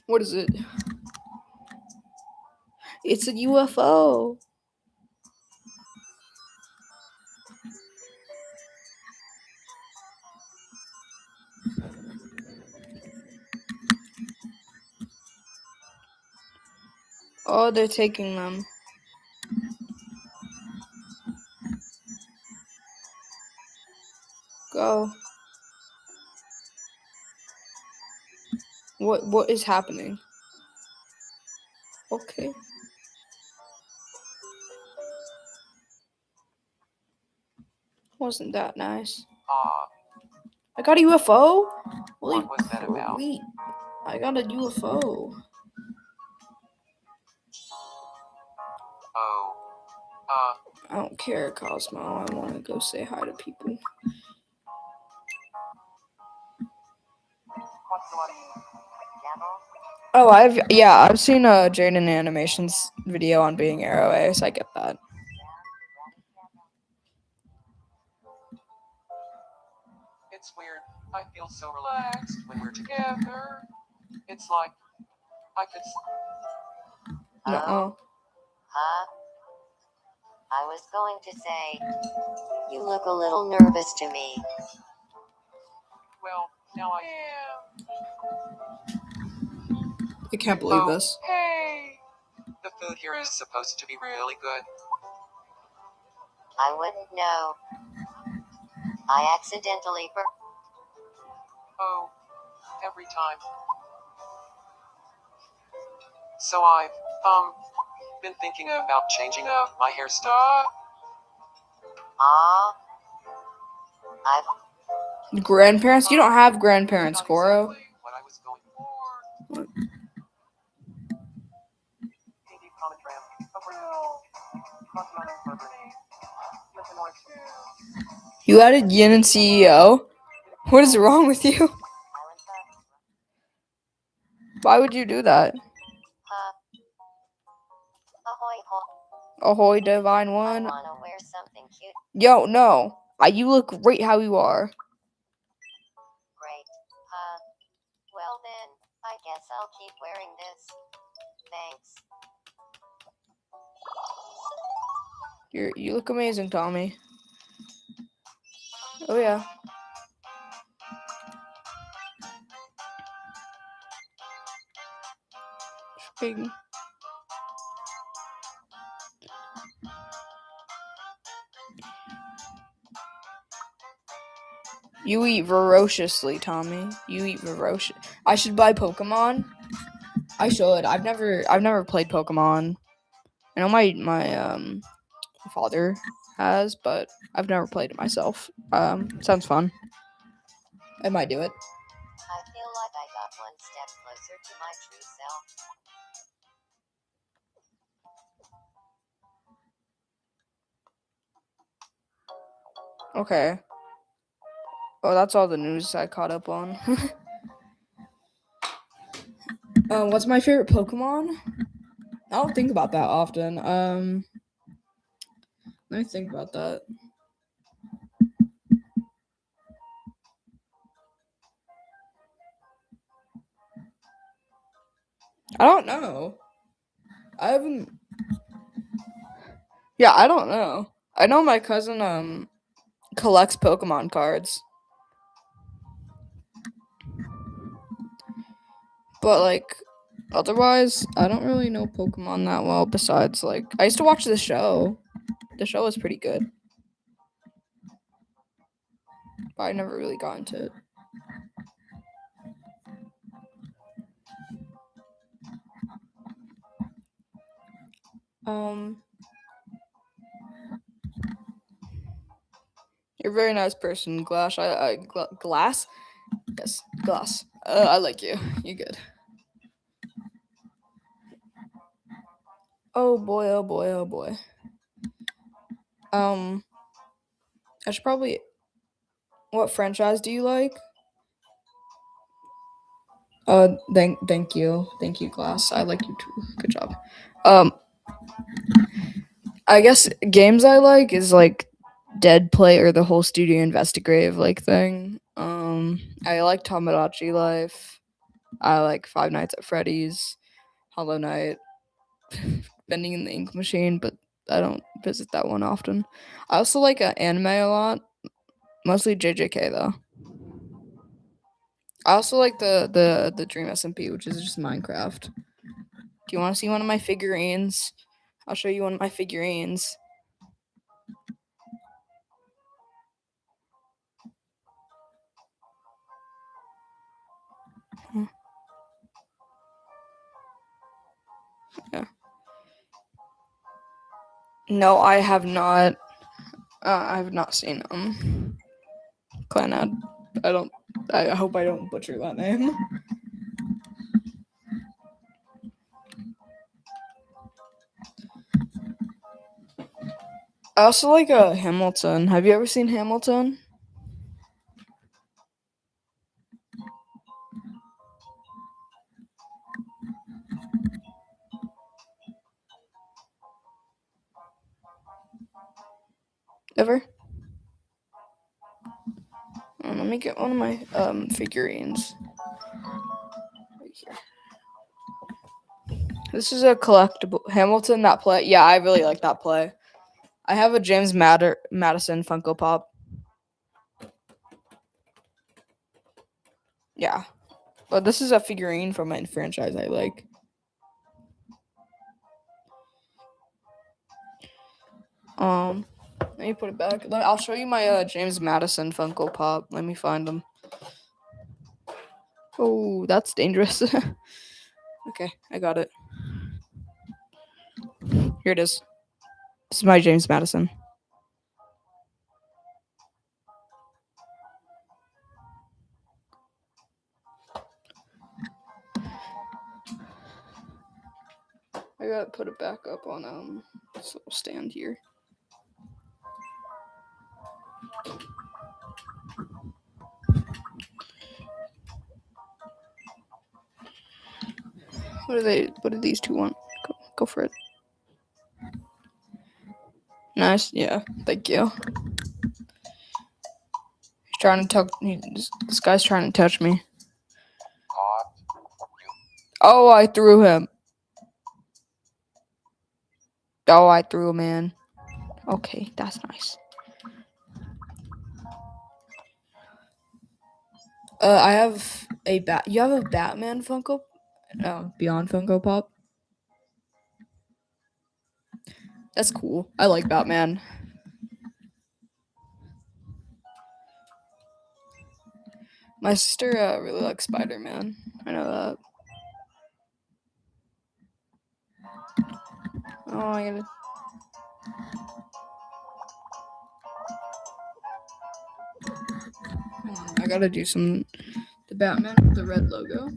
Speaker 1: What is it? It's a UFO. Oh, they're taking them. Go. What is happening? Okay. Wasn't that nice? I got a UFO? Holy
Speaker 3: What was that about?
Speaker 1: creep. I got a UFO.
Speaker 3: Oh.
Speaker 1: I don't care, Cosmo. I want to go say hi to people. Oh, I've seen Jaden Animation's video on being aroace. I get that.
Speaker 3: It's weird. I feel so relaxed when we're together. It's like I could.
Speaker 1: No.
Speaker 2: Huh? I was going to say, you look a little nervous to me.
Speaker 3: Well, now I am.
Speaker 1: I can't believe this.
Speaker 3: Hey! The food here is supposed to be really good.
Speaker 2: I wouldn't know. I accidentally
Speaker 3: Oh, every time. So I've, been thinking about changing up my hairstyle.
Speaker 2: I've
Speaker 1: Grandparents? You don't have grandparents,
Speaker 3: Not
Speaker 1: Goro.
Speaker 3: exactly what I was going for. TV common tram.
Speaker 1: You added Yin and CEO? What is wrong with you? Why would you do that?
Speaker 2: Ahoy, ho.
Speaker 1: Ahoy, Divine
Speaker 2: I
Speaker 1: One.
Speaker 2: wanna wear something cute.
Speaker 1: Yo, no. You look great how you are.
Speaker 2: Great. Well then, I guess I'll keep wearing this. Thanks.
Speaker 1: You look amazing, Tommy. Oh yeah. Big. You eat ferociously, Tommy. You eat ferocious. I should buy Pokemon. I should. I've never played Pokemon. I know my father has, but I've never played it myself. Sounds fun. I might do it.
Speaker 2: I feel like I got one step closer to my true self.
Speaker 1: Okay. Oh, that's all the news I caught up on. What's my favorite Pokemon? I don't think about that often. Let me think about that. I don't know. I haven't. Yeah, I don't know. I know my cousin collects Pokemon cards. But like otherwise, I don't really know Pokemon that well besides like I used to watch the show. The show was pretty good. But I never really got into it. You're a very nice person, Glass. Glass? Yes, Glass. I like you. You're good. Oh boy, oh boy, oh boy. I should probably. What franchise do you like? Thank you, Glass. I like you too. Good job. I guess games I like is like Dead Play or the whole Studio Investigative like thing. I like Tamagotchi Life. I like Five Nights at Freddy's, Hollow Knight, Bending in the Ink Machine, but I don't visit that one often. I also like anime a lot, mostly JJK though. I also like the Dream SMP, which is just Minecraft. Do you want to see one of my figurines? I'll show you one of my figurines. Yeah. No, I have not. I have not seen Clanad. I hope I don't butcher that name. I also like Hamilton. Have you ever seen Hamilton? Ever? Let me get one of my figurines. Right here. This is a collectible Hamilton. That play. Yeah, I really like that play. I have a James Madison Funko Pop. Yeah, but this is a figurine from my franchise I like. Let me put it back. I'll show you my James Madison Funko Pop. Let me find them. Oh, that's dangerous. Okay, I got it. Here it is. This is my James Madison. I gotta put it back up on this little stand here. What do these two want? Go for it. Nice, yeah. Thank you. He's trying to touch. This guy's trying to touch me. Oh, I threw him. Oh, I threw him in. Okay, that's nice. I have a You have a Batman Funko? Beyond Funko Pop. That's cool. I like Batman. My sister really likes Spider-Man. I know that. Oh, I gotta do some. The Batman with the red logo.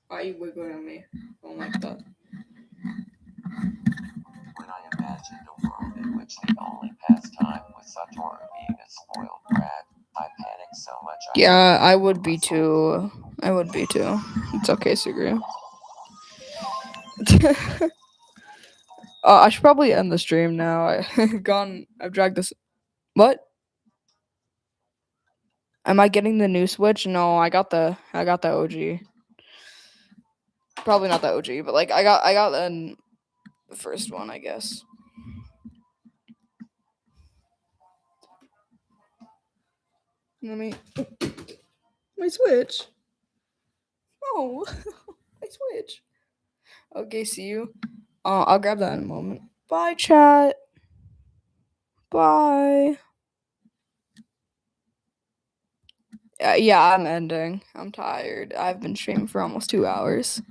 Speaker 1: Why are you wiggling on me? Oh my god.
Speaker 3: When I imagined a world in which the only pastime was Satoru being a spoiled brat, I panicked so much
Speaker 1: Yeah, I would be too. It's okay, Sugru. I should probably end the stream now. I've dragged this. What? Am I getting the new Switch? No, I got the OG. Probably not the OG, but like I got the first one, I guess. Let me. My Switch. Oh, my Switch. Okay, see you. I'll grab that in a moment. Bye, chat. Bye. Yeah, I'm ending. I'm tired. I've been streaming for almost 2 hours.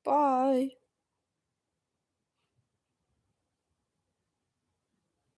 Speaker 1: Bye.